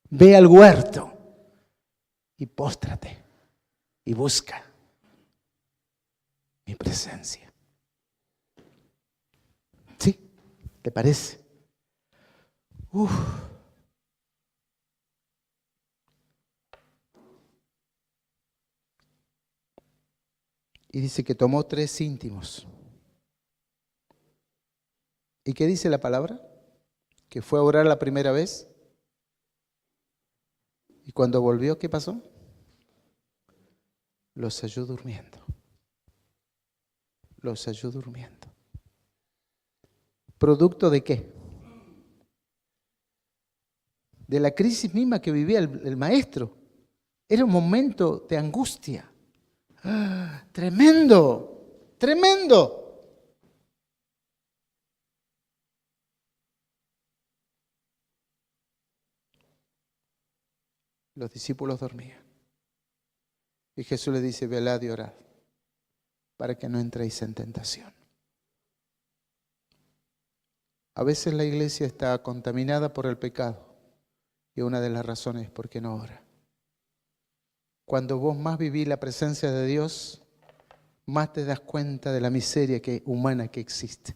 Ve al huerto y póstrate y busca mi presencia. ¿Sí? ¿Te parece? Y dice que tomó 3 íntimos. ¿Y qué dice la palabra? Que fue a orar la primera vez. Y cuando volvió, ¿qué pasó? Los halló durmiendo. Los halló durmiendo. ¿Producto de qué? De la crisis misma que vivía el maestro. Era un momento de angustia. ¡Ah! Tremendo, tremendo. Los discípulos dormían. Y Jesús les dice, velad y orad, para que no entréis en tentación. A veces la iglesia está contaminada por el pecado. Y una de las razones es porque no ora. Cuando vos más vivís la presencia de Dios, más te das cuenta de la miseria humana que existe.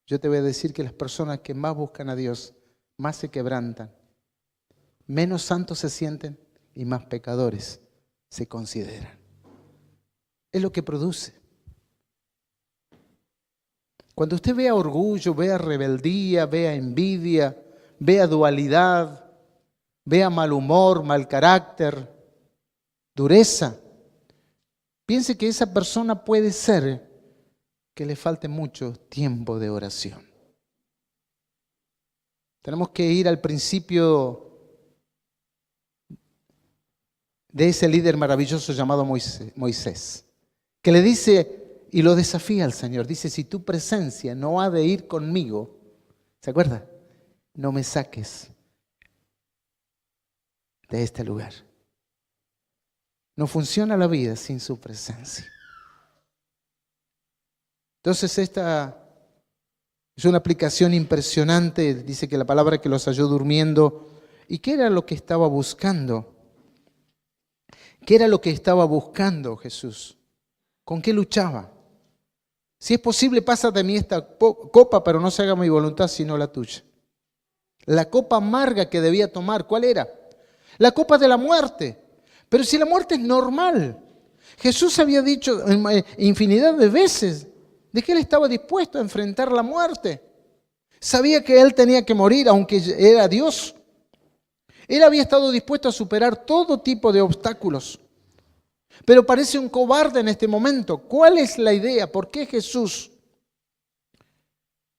Yo te voy a decir que las personas que más buscan a Dios, más se quebrantan, menos santos se sienten y más pecadores se consideran. Es lo que produce. Cuando usted vea orgullo, vea rebeldía, vea envidia, vea dualidad, vea mal humor, mal carácter, dureza, piense que esa persona puede ser que le falte mucho tiempo de oración. Tenemos que ir al principio de ese líder maravilloso llamado Moisés, que le dice y lo desafía al Señor. Dice, si tu presencia no ha de ir conmigo, ¿se acuerda? No me saques de este lugar. No funciona la vida sin su presencia. Entonces esta es una aplicación impresionante. Dice que la palabra que los halló durmiendo. ¿Y qué era lo que estaba buscando? ¿Qué era lo que estaba buscando Jesús? ¿Con qué luchaba? Si es posible, pasa de mí esta copa, pero no se haga mi voluntad sino la tuya. La copa amarga que debía tomar, ¿cuál era? La copa de la muerte. Pero si la muerte es normal, Jesús había dicho infinidad de veces de que Él estaba dispuesto a enfrentar la muerte. Sabía que Él tenía que morir, aunque era Dios. Él había estado dispuesto a superar todo tipo de obstáculos. Pero parece un cobarde en este momento. ¿Cuál es la idea? ¿Por qué Jesús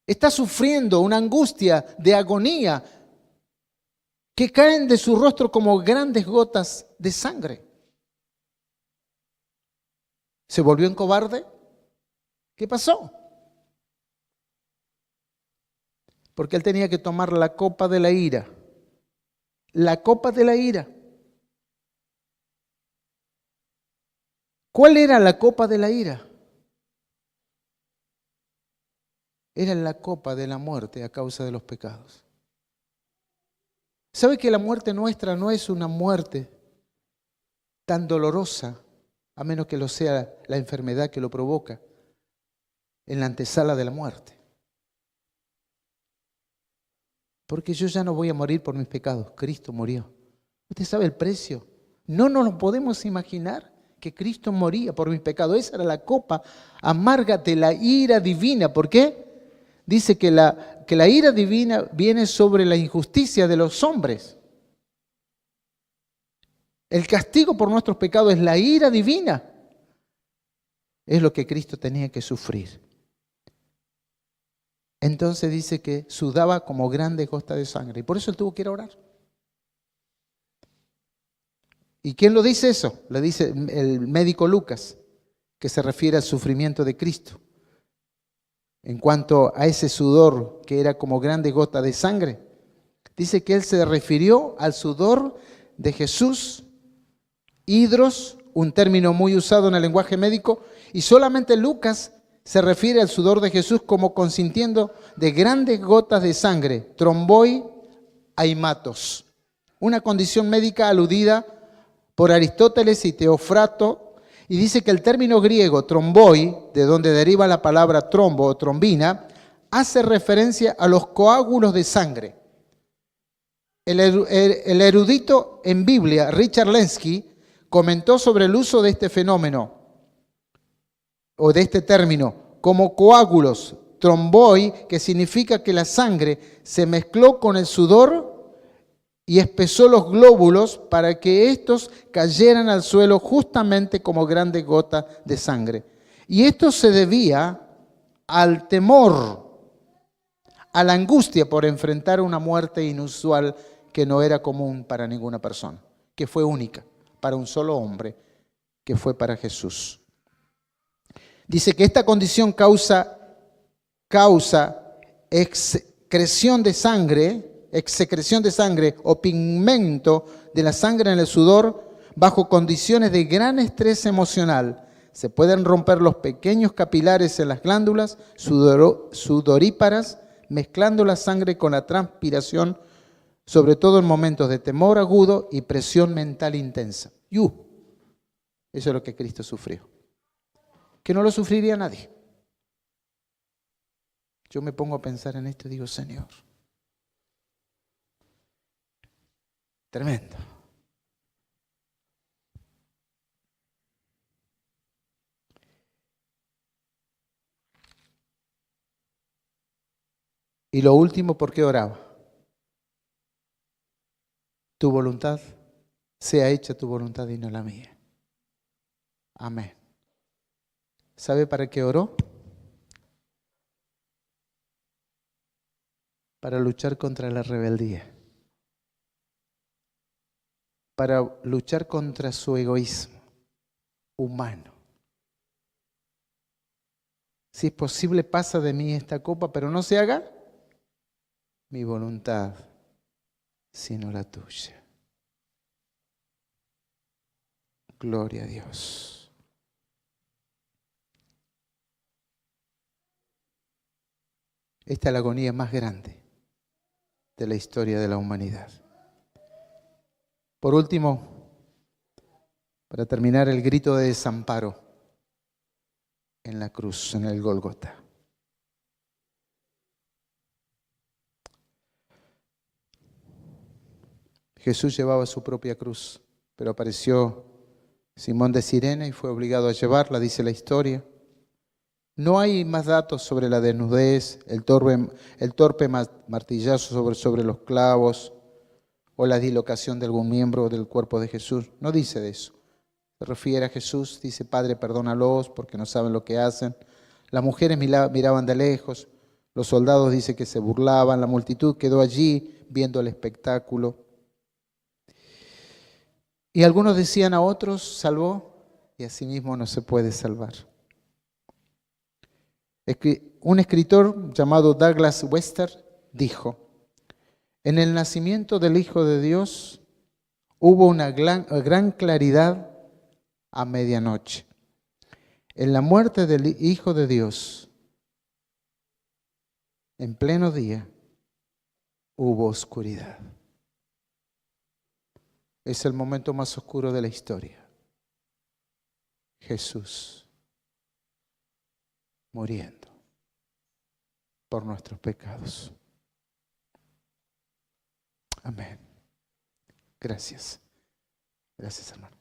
está sufriendo una angustia de agonía que caen de su rostro como grandes gotas de sangre? ¿Se volvió un cobarde? ¿Qué pasó? Porque Él tenía que tomar la copa de la ira. La copa de la ira. ¿Cuál era la copa de la ira? Era la copa de la muerte a causa de los pecados. ¿Sabe que la muerte nuestra no es una muerte tan dolorosa, a menos que lo sea la enfermedad que lo provoca, en la antesala de la muerte? Porque yo ya no voy a morir por mis pecados, Cristo murió. ¿Usted sabe el precio? No nos lo podemos imaginar que Cristo moría por mis pecados. Esa era la copa amarga de la ira divina. ¿Por qué? Dice que la ira divina viene sobre la injusticia de los hombres. El castigo por nuestros pecados es la ira divina. Es lo que Cristo tenía que sufrir. Entonces dice que sudaba como grandes gotas de sangre. Y por eso Él tuvo que ir a orar. ¿Y quién lo dice eso? Lo dice el médico Lucas, que se refiere al sufrimiento de Cristo. En cuanto a ese sudor que era como grandes gotas de sangre, dice que Él se refirió al sudor de Jesús, hidros, un término muy usado en el lenguaje médico, y solamente Lucas se refiere al sudor de Jesús como consintiendo de grandes gotas de sangre, tromboi aimatos, una condición médica aludida por Aristóteles y Teofrasto, y dice que el término griego tromboi, de donde deriva la palabra trombo o trombina, hace referencia a los coágulos de sangre. El erudito en Biblia, Richard Lenski, comentó sobre el uso de este fenómeno, o de este término, como coágulos, tromboi, que significa que la sangre se mezcló con el sudor y espesó los glóbulos para que estos cayeran al suelo justamente como grandes gotas de sangre. Y esto se debía al temor, a la angustia por enfrentar una muerte inusual que no era común para ninguna persona, que fue única para un solo hombre, que fue para Jesús. Dice que esta condición causa excreción de sangre o pigmento de la sangre en el sudor bajo condiciones de gran estrés emocional. Se pueden romper los pequeños capilares en las glándulas sudoríparas, mezclando la sangre con la transpiración, sobre todo en momentos de temor agudo y presión mental intensa. Eso es lo que Cristo sufrió, que no lo sufriría nadie. Yo me pongo a pensar en esto y digo, Señor, tremendo. Y lo último, ¿por qué oraba? Tu voluntad sea hecha tu voluntad y no la mía. Amén. ¿Sabe para qué oró? Para luchar contra la rebeldía. Para luchar contra su egoísmo humano. Si es posible, pasa de mí esta copa, pero no se haga mi voluntad, sino la tuya. Gloria a Dios. Esta es la agonía más grande de la historia de la humanidad. Por último, para terminar, el grito de desamparo en la cruz, en el Gólgota. Jesús llevaba su propia cruz, pero apareció Simón de Cirene y fue obligado a llevarla, dice la historia. No hay más datos sobre la desnudez, el torpe martillazo sobre los clavos o la dislocación de algún miembro del cuerpo de Jesús. No dice de eso. Se refiere a Jesús, dice, Padre, perdónalos porque no saben lo que hacen. Las mujeres miraban de lejos, los soldados dice que se burlaban, la multitud quedó allí viendo el espectáculo. Y algunos decían a otros, salvó, y asimismo no se puede salvar. Un escritor llamado Douglas Webster dijo, en el nacimiento del Hijo de Dios hubo una gran claridad a medianoche. En la muerte del Hijo de Dios, en pleno día, hubo oscuridad. Es el momento más oscuro de la historia. Jesús muriendo por nuestros pecados. Amén. Gracias. Gracias, hermano.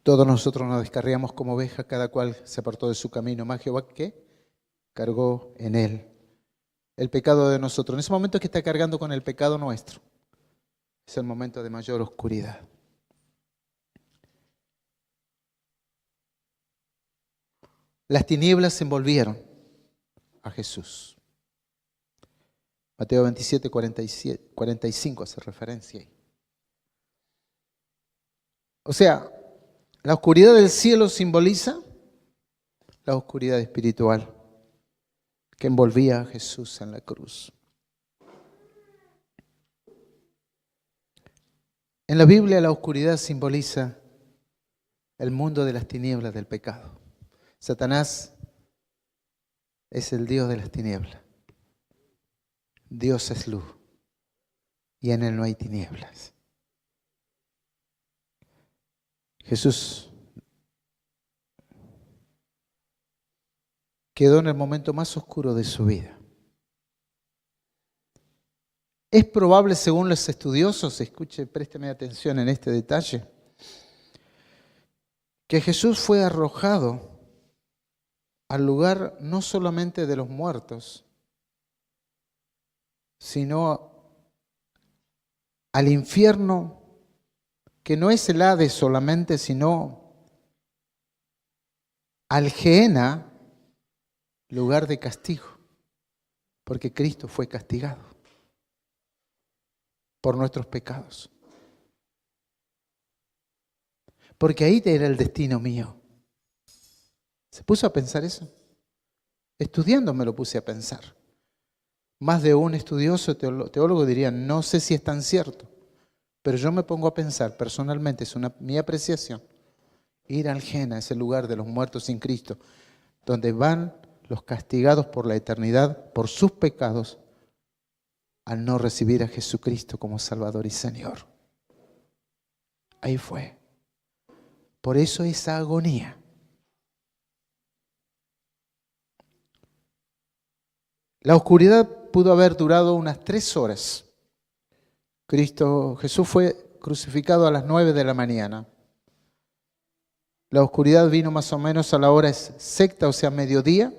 Todos nosotros nos descarriamos como ovejas, cada cual se apartó de su camino. Mas Jehová, ¿qué? Cargó en él el pecado de nosotros. En ese momento que está cargando con el pecado nuestro, es el momento de mayor oscuridad. Las tinieblas envolvieron a Jesús. Mateo 27, 45 hace referencia ahí. O sea, la oscuridad del cielo simboliza la oscuridad espiritual que envolvía a Jesús en la cruz. En la Biblia la oscuridad simboliza el mundo de las tinieblas del pecado. Satanás es el Dios de las tinieblas. Dios es luz y en él no hay tinieblas. Jesús quedó en el momento más oscuro de su vida. Es probable, según los estudiosos, escuche, présteme atención en este detalle, que Jesús fue arrojado al lugar no solamente de los muertos, sino al infierno, que no es el Hades solamente, sino al Gehenna, lugar de castigo, porque Cristo fue castigado por nuestros pecados. Porque ahí era el destino mío. ¿Se puso a pensar eso? Estudiando me lo puse a pensar. Más de un estudioso teólogo diría, no sé si es tan cierto, pero yo me pongo a pensar personalmente, es mi apreciación, ir al Gehenna, ese lugar de los muertos sin Cristo, donde van los castigados por la eternidad por sus pecados al no recibir a Jesucristo como Salvador y Señor. Ahí fue. Por eso esa agonía. La oscuridad pudo haber durado unas 3 horas. Jesús fue crucificado a las 9 de la mañana. La oscuridad vino más o menos a la hora sexta, o sea, mediodía.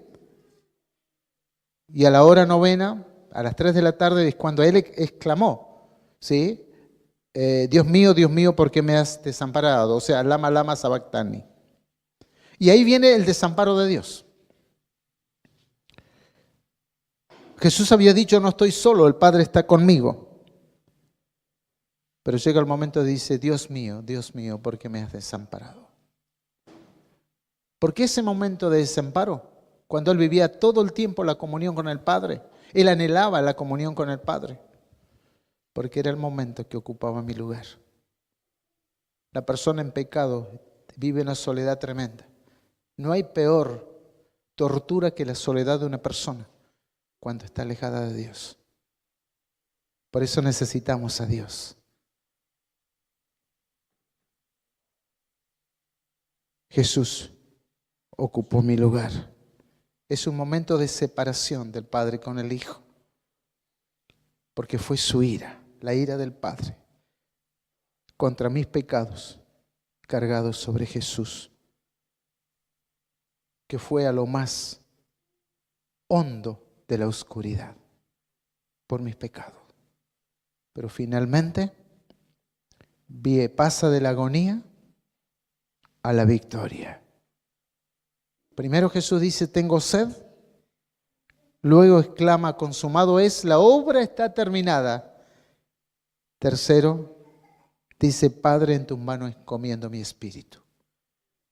Y a la hora novena, a las 3 de la tarde, es cuando él exclamó, ¿sí? Dios mío, ¿por qué me has desamparado? O sea, lama, lama, sabactani. Y ahí viene el desamparo de Dios. Jesús había dicho, no estoy solo, el Padre está conmigo. Pero llega el momento y dice, Dios mío, ¿por qué me has desamparado? ¿Por qué ese momento de desamparo? Cuando él vivía todo el tiempo la comunión con el Padre. Él anhelaba la comunión con el Padre. Porque era el momento que ocupaba mi lugar. La persona en pecado vive una soledad tremenda. No hay peor tortura que la soledad de una persona cuando está alejada de Dios. Por eso necesitamos a Dios. Jesús ocupó mi lugar. Es un momento de separación del Padre con el Hijo, porque fue su ira, la ira del Padre, contra mis pecados, cargados sobre Jesús, que fue a lo más hondo de la oscuridad, por mis pecados. Pero finalmente pasa de la agonía a la victoria. Primero Jesús dice, tengo sed. Luego exclama, consumado es, la obra está terminada. Tercero, dice, Padre, en tus manos encomiendo mi espíritu.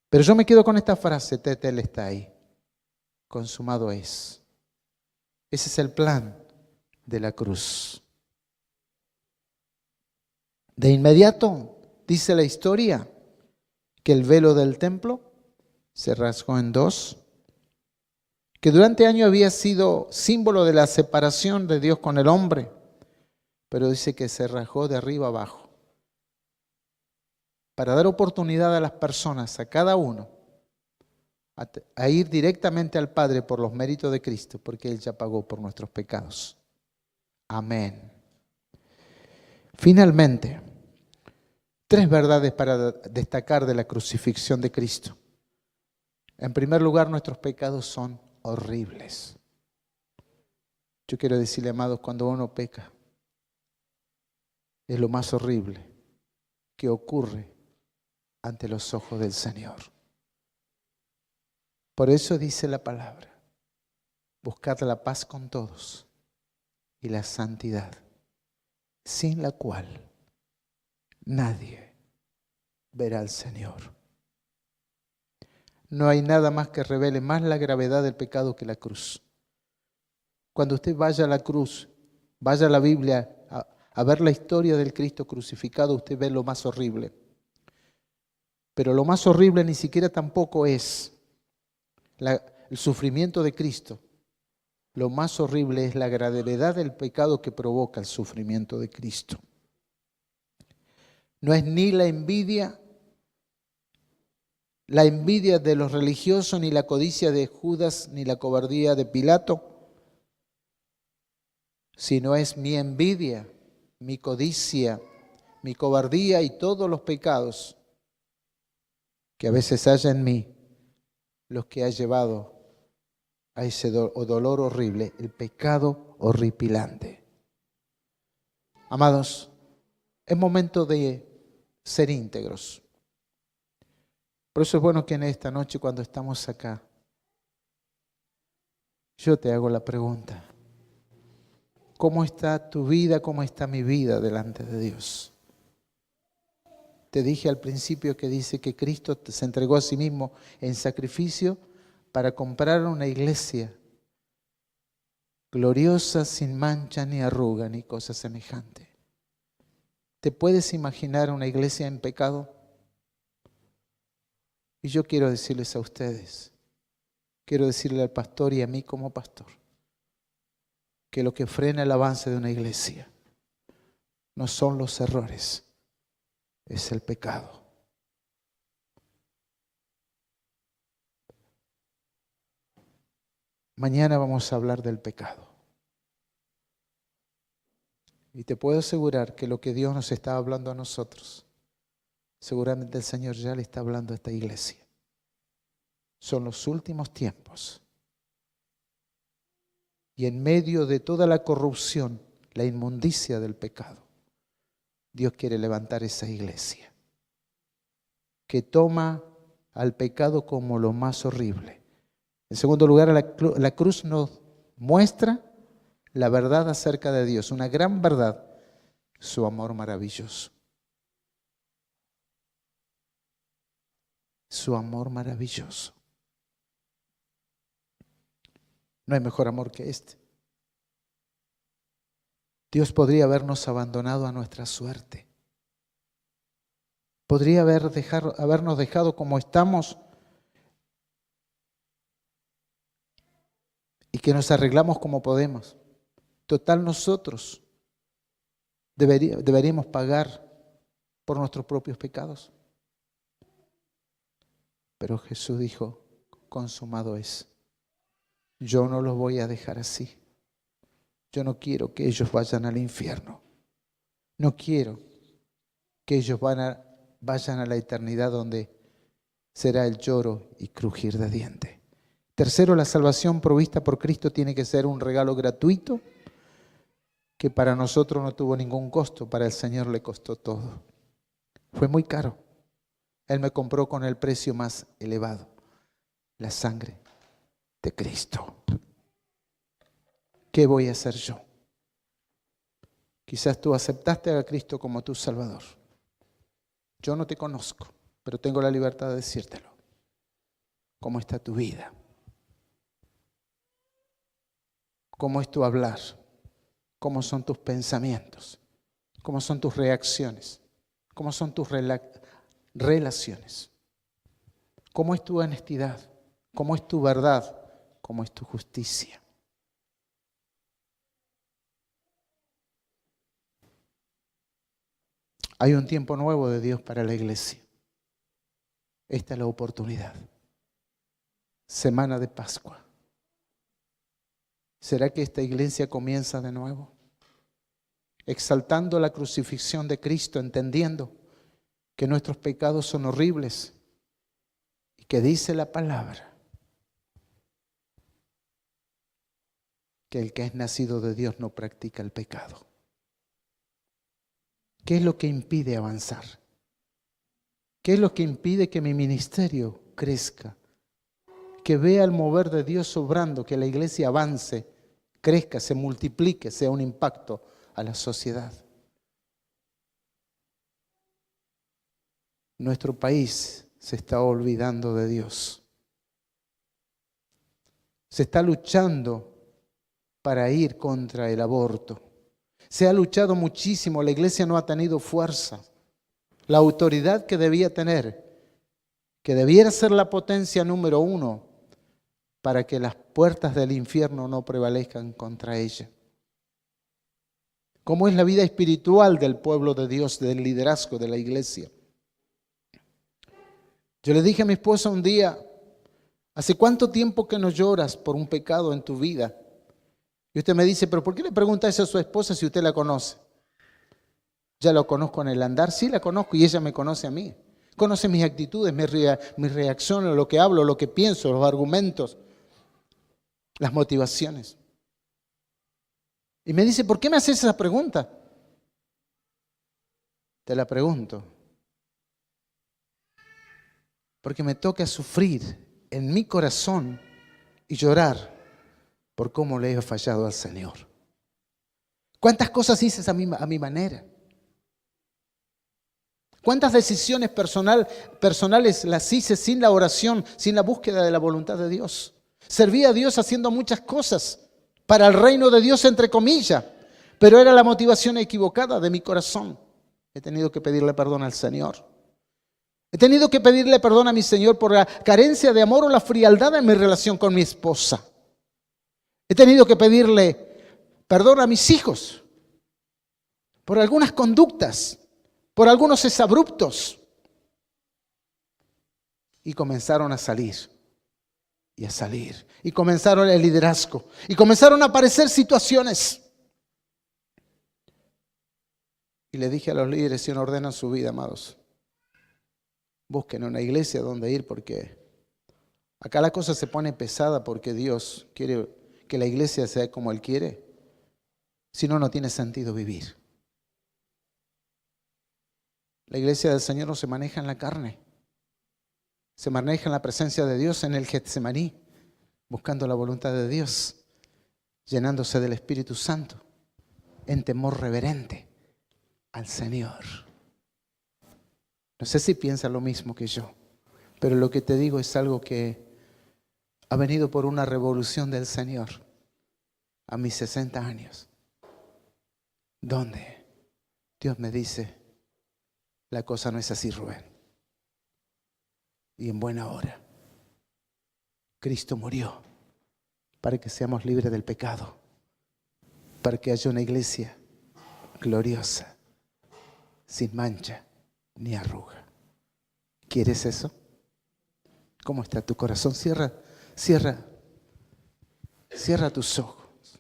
Pero yo me quedo con esta frase, Tetel está ahí. Consumado es. Ese es el plan de la cruz. De inmediato, dice la historia, que el velo del templo se rasgó en 2, que durante años había sido símbolo de la separación de Dios con el hombre, pero dice que se rasgó de arriba abajo, para dar oportunidad a las personas, a cada uno, a ir directamente al Padre por los méritos de Cristo, porque Él ya pagó por nuestros pecados. Amén. Finalmente, 3 verdades para destacar de la crucifixión de Cristo. En primer lugar, nuestros pecados son horribles. Yo quiero decirle, amados, cuando uno peca, es lo más horrible que ocurre ante los ojos del Señor. Por eso dice la palabra, buscad la paz con todos y la santidad, sin la cual nadie verá al Señor. No hay nada más que revele más la gravedad del pecado que la cruz. Cuando usted vaya a la cruz, vaya a la Biblia a ver la historia del Cristo crucificado, usted ve lo más horrible. Pero lo más horrible ni siquiera tampoco es el sufrimiento de Cristo. Lo más horrible es la gravedad del pecado que provoca el sufrimiento de Cristo. No es ni la envidia de los religiosos, ni la codicia de Judas, ni la cobardía de Pilato, sino es mi envidia, mi codicia, mi cobardía y todos los pecados que a veces haya en mí los que ha llevado a ese dolor horrible, el pecado horripilante. Amados, es momento de ser íntegros. Por eso es bueno que en esta noche, cuando estamos acá, yo te hago la pregunta: ¿cómo está tu vida? ¿Cómo está mi vida delante de Dios? Te dije al principio que dice que Cristo se entregó a sí mismo en sacrificio para comprar una iglesia gloriosa, sin mancha ni arruga ni cosa semejante. ¿Te puedes imaginar una iglesia en pecado? Y yo quiero decirles a ustedes, quiero decirle al pastor y a mí como pastor, que lo que frena el avance de una iglesia no son los errores, es el pecado. Mañana vamos a hablar del pecado. Y te puedo asegurar que lo que Dios nos está hablando a nosotros, seguramente el Señor ya le está hablando a esta iglesia. Son los últimos tiempos. Y en medio de toda la corrupción, la inmundicia del pecado, Dios quiere levantar esa iglesia que toma al pecado como lo más horrible. En segundo lugar, la cruz nos muestra la verdad acerca de Dios, una gran verdad, su amor maravilloso. Su amor maravilloso. No hay mejor amor que este. Dios podría habernos abandonado a nuestra suerte. Podría habernos dejado como estamos y que nos arreglamos como podemos. Total, nosotros deberíamos pagar por nuestros propios pecados. Pero Jesús dijo: consumado es. Yo no los voy a dejar así. Yo no quiero que ellos vayan al infierno. No quiero que ellos vayan a la eternidad donde será el lloro y crujir de dientes. Tercero, la salvación provista por Cristo tiene que ser un regalo gratuito que para nosotros no tuvo ningún costo, para el Señor le costó todo. Fue muy caro. Él me compró con el precio más elevado, la sangre de Cristo. ¿Qué voy a hacer yo? Quizás tú aceptaste a Cristo como tu Salvador. Yo no te conozco, pero tengo la libertad de decírtelo. ¿Cómo está tu vida? ¿Cómo es tu hablar? ¿Cómo son tus pensamientos? ¿Cómo son tus reacciones? ¿Cómo son tus relaciones? ¿Cómo es tu honestidad? ¿Cómo es tu verdad? ¿Cómo es tu justicia? Hay un tiempo nuevo de Dios para la iglesia. Esta es la oportunidad. Semana de Pascua. ¿Será que esta iglesia comienza de nuevo? Exaltando la crucifixión de Cristo, entendiendo que nuestros pecados son horribles y que dice la palabra que el que es nacido de Dios no practica el pecado. ¿Qué es lo que impide avanzar? ¿Qué es lo que impide que mi ministerio crezca? Que vea el mover de Dios obrando, que la iglesia avance, crezca, se multiplique, sea un impacto a la sociedad. Nuestro país se está olvidando de Dios. Se está luchando para ir contra el aborto. Se ha luchado muchísimo, la iglesia no ha tenido fuerza. La autoridad que debía tener, que debiera ser la potencia número 1 para que las puertas del infierno no prevalezcan contra ella. ¿Cómo es la vida espiritual del pueblo de Dios, del liderazgo de la iglesia? Yo le dije a mi esposa un día: ¿hace cuánto tiempo que no lloras por un pecado en tu vida? Y usted me dice: ¿pero por qué le pregunta eso a su esposa si usted la conoce? Ya lo conozco en el andar, sí la conozco y ella me conoce a mí. Conoce mis actitudes, mis reacciones, lo que hablo, lo que pienso, los argumentos, las motivaciones. Y me dice, ¿por qué me haces esa pregunta? Te la pregunto porque me toca sufrir en mi corazón y llorar por cómo le he fallado al Señor. ¿Cuántas cosas hice a mi manera? ¿Cuántas decisiones personales las hice sin la oración, sin la búsqueda de la voluntad de Dios? Serví a Dios haciendo muchas cosas para el reino de Dios, entre comillas, pero era la motivación equivocada de mi corazón. He tenido que pedirle perdón al Señor. He tenido que pedirle perdón a mi Señor por la carencia de amor o la frialdad en mi relación con mi esposa. He tenido que pedirle perdón a mis hijos por algunas conductas, por algunos exabruptos. Y comenzaron a salir y a salir. Y comenzaron el liderazgo. Y comenzaron a aparecer situaciones. Y le dije a los líderes, si no ordenan su vida, amados, busquen una iglesia donde ir, porque acá la cosa se pone pesada porque Dios quiere que la iglesia sea como Él quiere. Si no, no tiene sentido vivir. La iglesia del Señor no se maneja en la carne. Se maneja en la presencia de Dios en el Getsemaní, buscando la voluntad de Dios, llenándose del Espíritu Santo, en temor reverente al Señor. No sé si piensa lo mismo que yo, pero lo que te digo es algo que ha venido por una revolución del Señor a mis 60 años, donde Dios me dice, la cosa no es así, Rubén. Y en buena hora, Cristo murió para que seamos libres del pecado, para que haya una iglesia gloriosa, sin mancha ni arruga. ¿Quieres eso? ¿Cómo está tu corazón? Cierra tus ojos.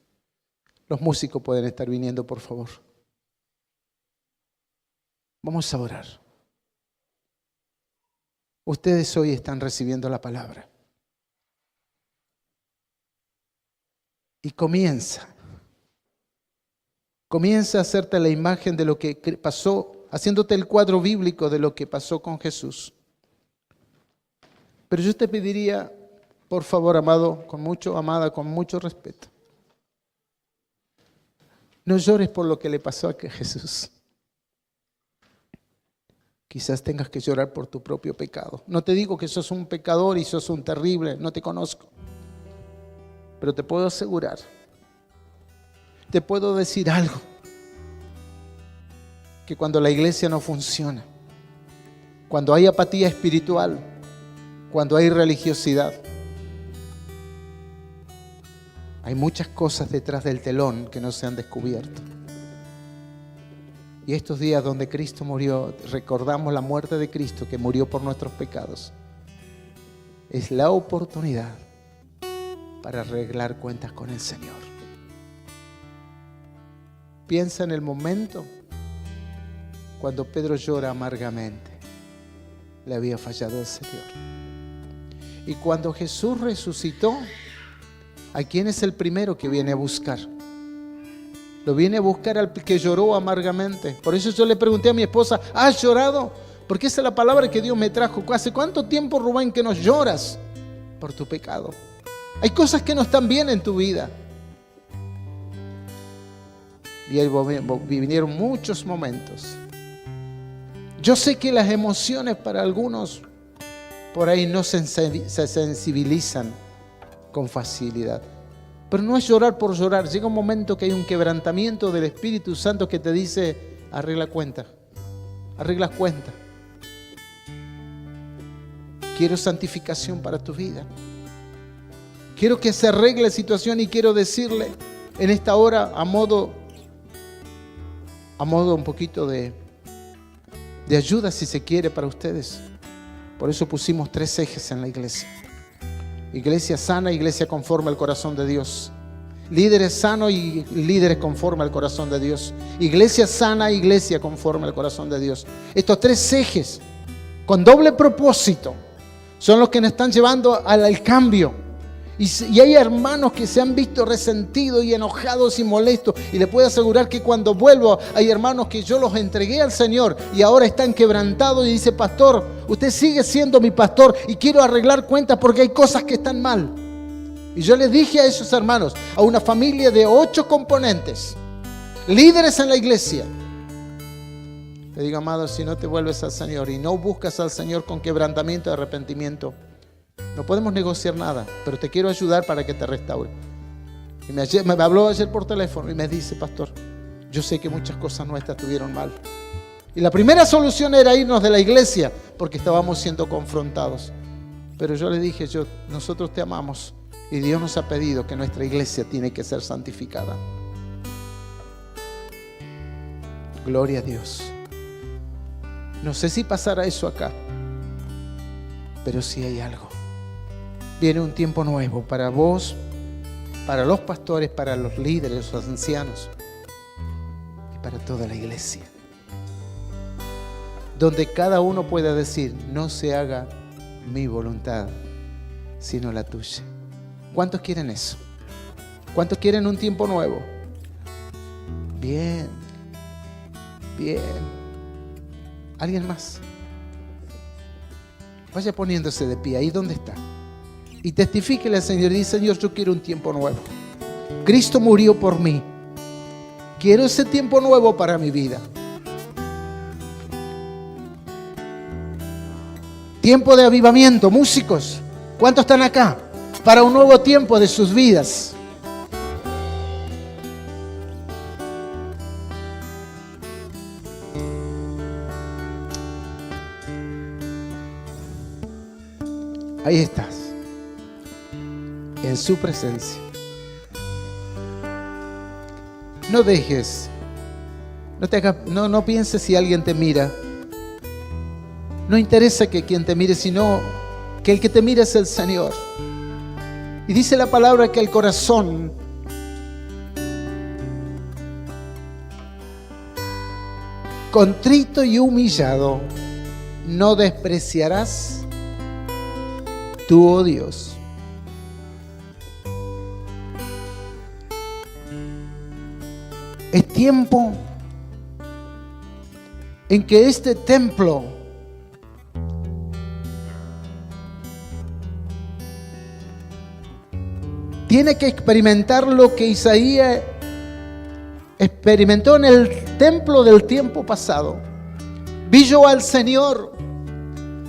Los músicos pueden estar viniendo, por favor. Vamos a orar. Ustedes hoy están recibiendo la palabra. Y comienza a hacerte la imagen de lo que pasó, haciéndote el cuadro bíblico de lo que pasó con Jesús. Pero yo te pediría, por favor, amada, con mucho respeto, no llores por lo que le pasó a Jesús. Quizás tengas que llorar por tu propio pecado. No te digo que sos un pecador y sos un terrible, no te conozco. Pero te puedo asegurar, te puedo decir algo, que cuando la iglesia no funciona, cuando hay apatía espiritual, cuando hay religiosidad, hay muchas cosas detrás del telón que no se han descubierto. Y estos días donde Cristo murió, recordamos la muerte de Cristo que murió por nuestros pecados. Es la oportunidad para arreglar cuentas con el Señor. Piensa en el momento cuando Pedro llora amargamente. Le había fallado el Señor. Y cuando Jesús resucitó, ¿a quién es el primero que viene a buscar? Lo viene a buscar al que lloró amargamente. Por eso yo le pregunté a mi esposa, ¿has llorado? Porque esa es la palabra que Dios me trajo. ¿Hace cuánto tiempo, Rubén, que nos lloras por tu pecado? Hay cosas que no están bien en tu vida. Y ahí vinieron muchos momentos. Yo sé que las emociones para algunos por ahí no se sensibilizan con facilidad. Pero no es llorar por llorar. Llega un momento que hay un quebrantamiento del Espíritu Santo que te dice, arregla cuenta. Arregla cuenta. Quiero santificación para tu vida. Quiero que se arregle la situación y quiero decirle en esta hora a modo un poquito de ayuda, si se quiere, para ustedes. Por eso pusimos 3 ejes en la iglesia. Iglesia sana, iglesia conforme al corazón de Dios. Líderes sanos y líderes conforme al corazón de Dios. Iglesia sana, iglesia conforme al corazón de Dios. Estos 3 ejes con doble propósito, son los que nos están llevando al cambio. Y hay hermanos que se han visto resentidos y enojados y molestos. Y le puedo asegurar que cuando vuelvo, hay hermanos que yo los entregué al Señor y ahora están quebrantados y dice: pastor, usted sigue siendo mi pastor y quiero arreglar cuentas porque hay cosas que están mal. Y yo les dije a esos hermanos, a una familia de 8 componentes, líderes en la iglesia, le digo: amado, si no te vuelves al Señor y no buscas al Señor con quebrantamiento y arrepentimiento, no podemos negociar nada, pero te quiero ayudar para que te restaure. Y me habló ayer por teléfono y me dice: pastor, yo sé que muchas cosas nuestras estuvieron mal. Y la primera solución era irnos de la iglesia porque estábamos siendo confrontados. Pero yo le dije: nosotros te amamos y Dios nos ha pedido que nuestra iglesia tiene que ser santificada. Gloria a Dios. No sé si pasará eso acá, pero sí hay algo. Viene un tiempo nuevo para vos, para los pastores, para los líderes, los ancianos y para toda la iglesia, donde cada uno pueda decir: no se haga mi voluntad, sino la tuya. ¿Cuántos quieren eso? ¿Cuántos quieren un tiempo nuevo? Bien, bien. ¿Alguien más? Vaya poniéndose de pie ahí donde está y testifíquele al Señor y dice: Señor, yo quiero un tiempo nuevo. Cristo murió por mí. Quiero ese tiempo nuevo para mi vida. Tiempo de avivamiento. Músicos, ¿cuántos están acá? Para un nuevo tiempo de sus vidas. Ahí estás, en su presencia. No dejes, no pienses si alguien te mira. No interesa que quien te mire, sino que el que te mira es el Señor. Y dice la palabra que el corazón contrito y humillado no despreciarás tú, oh Dios. Es tiempo en que este templo tiene que experimentar lo que Isaías experimentó en el templo del tiempo pasado. Vi yo al Señor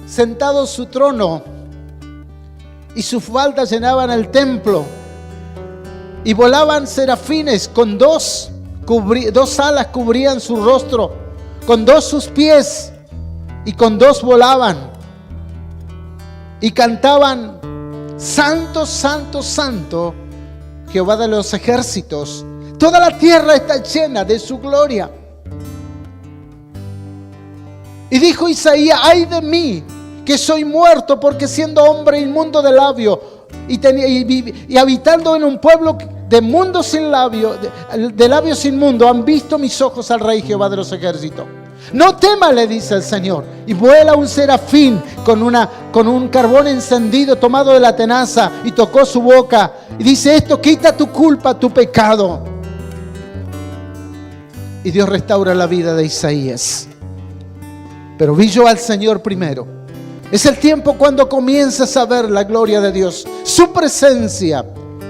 sentado en su trono, y sus faldas llenaban el templo, y volaban serafines con dos alas cubrían su rostro, con 2 sus pies, y con 2 volaban, y cantaban: Santo, santo, santo, Jehová de los ejércitos. Toda la tierra está llena de su gloria. Y dijo Isaías: ay de mí, que soy muerto, porque siendo hombre inmundo de labio y habitando en un pueblo de mundo sin labio, de labios inmundos, han visto mis ojos al Rey Jehová de los ejércitos. No temas, le dice el Señor. Y vuela un serafín con un carbón encendido tomado de la tenaza, y tocó su boca y dice: esto quita tu culpa, tu pecado. Y Dios restaura la vida de Isaías. Pero vi yo al Señor primero. Es el tiempo cuando comienzas a ver la gloria de Dios, su presencia,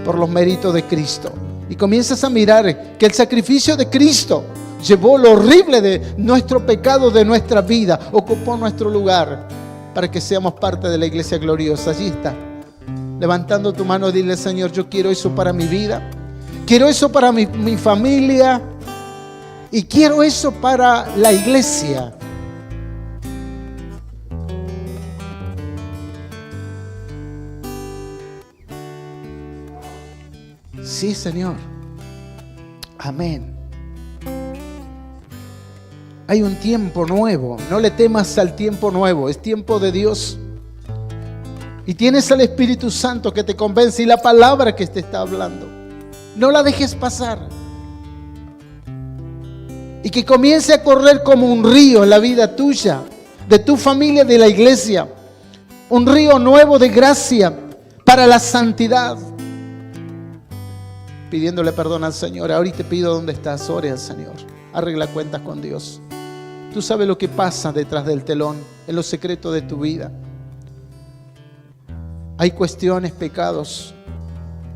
por los méritos de Cristo. Y comienzas a mirar que el sacrificio de Cristo llevó lo horrible de nuestro pecado, de nuestra vida, ocupó nuestro lugar para que seamos parte de la iglesia gloriosa. Allí está, levantando tu mano, dile: Señor, yo quiero eso para mi vida, quiero eso para mi familia, y quiero eso para la iglesia. Sí, Señor. Amén. Hay un tiempo nuevo. No le temas al tiempo nuevo. Es tiempo de Dios. Y tienes al Espíritu Santo que te convence, y la palabra que te está hablando. No la dejes pasar. Y que comience a correr como un río en la vida tuya. de tu familia, de la iglesia. Un río nuevo de gracia para la santidad. Pidiéndole perdón al Señor. Ahorita te pido donde estás, ore al Señor. Arregla cuentas con Dios. Tú sabes lo que pasa detrás del telón, en los secretos de tu vida. Hay cuestiones, pecados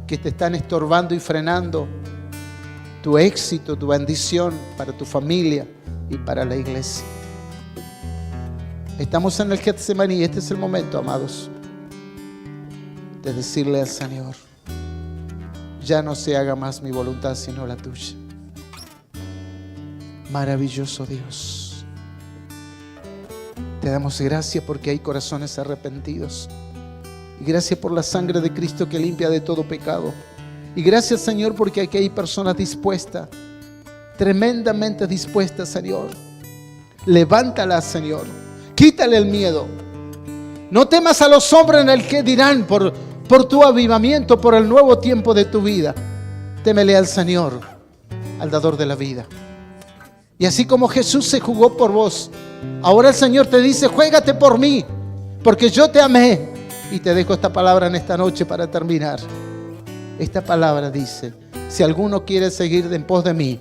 que te están estorbando y frenando tu éxito, tu bendición para tu familia y para la iglesia. Estamos en el Getsemaní y este es el momento, amados, de decirle al Señor: ya no se haga más mi voluntad sino la tuya. Maravilloso Dios, te damos gracias porque hay corazones arrepentidos. Y gracias por la sangre de Cristo que limpia de todo pecado. Y gracias, Señor, porque aquí hay personas dispuestas, tremendamente dispuestas, Señor. Levántalas, Señor. Quítale el miedo. No temas a los hombres en el que dirán por tu avivamiento, por el nuevo tiempo de tu vida. Témele al Señor, al dador de la vida. Y así como Jesús se jugó por vos, ahora el Señor te dice: juégate por mí, porque yo te amé. Y te dejo esta palabra en esta noche para terminar. Esta palabra dice: si alguno quiere seguir en pos de mí,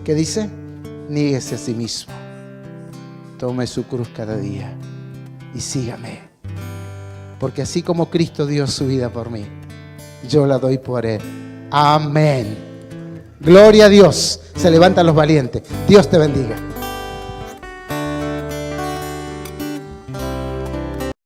¿qué dice? Niéguese a sí mismo, tome su cruz cada día y sígame. Porque así como Cristo dio su vida por mí, yo la doy por Él. Amén. Gloria a Dios. Se levantan los valientes. Dios te bendiga.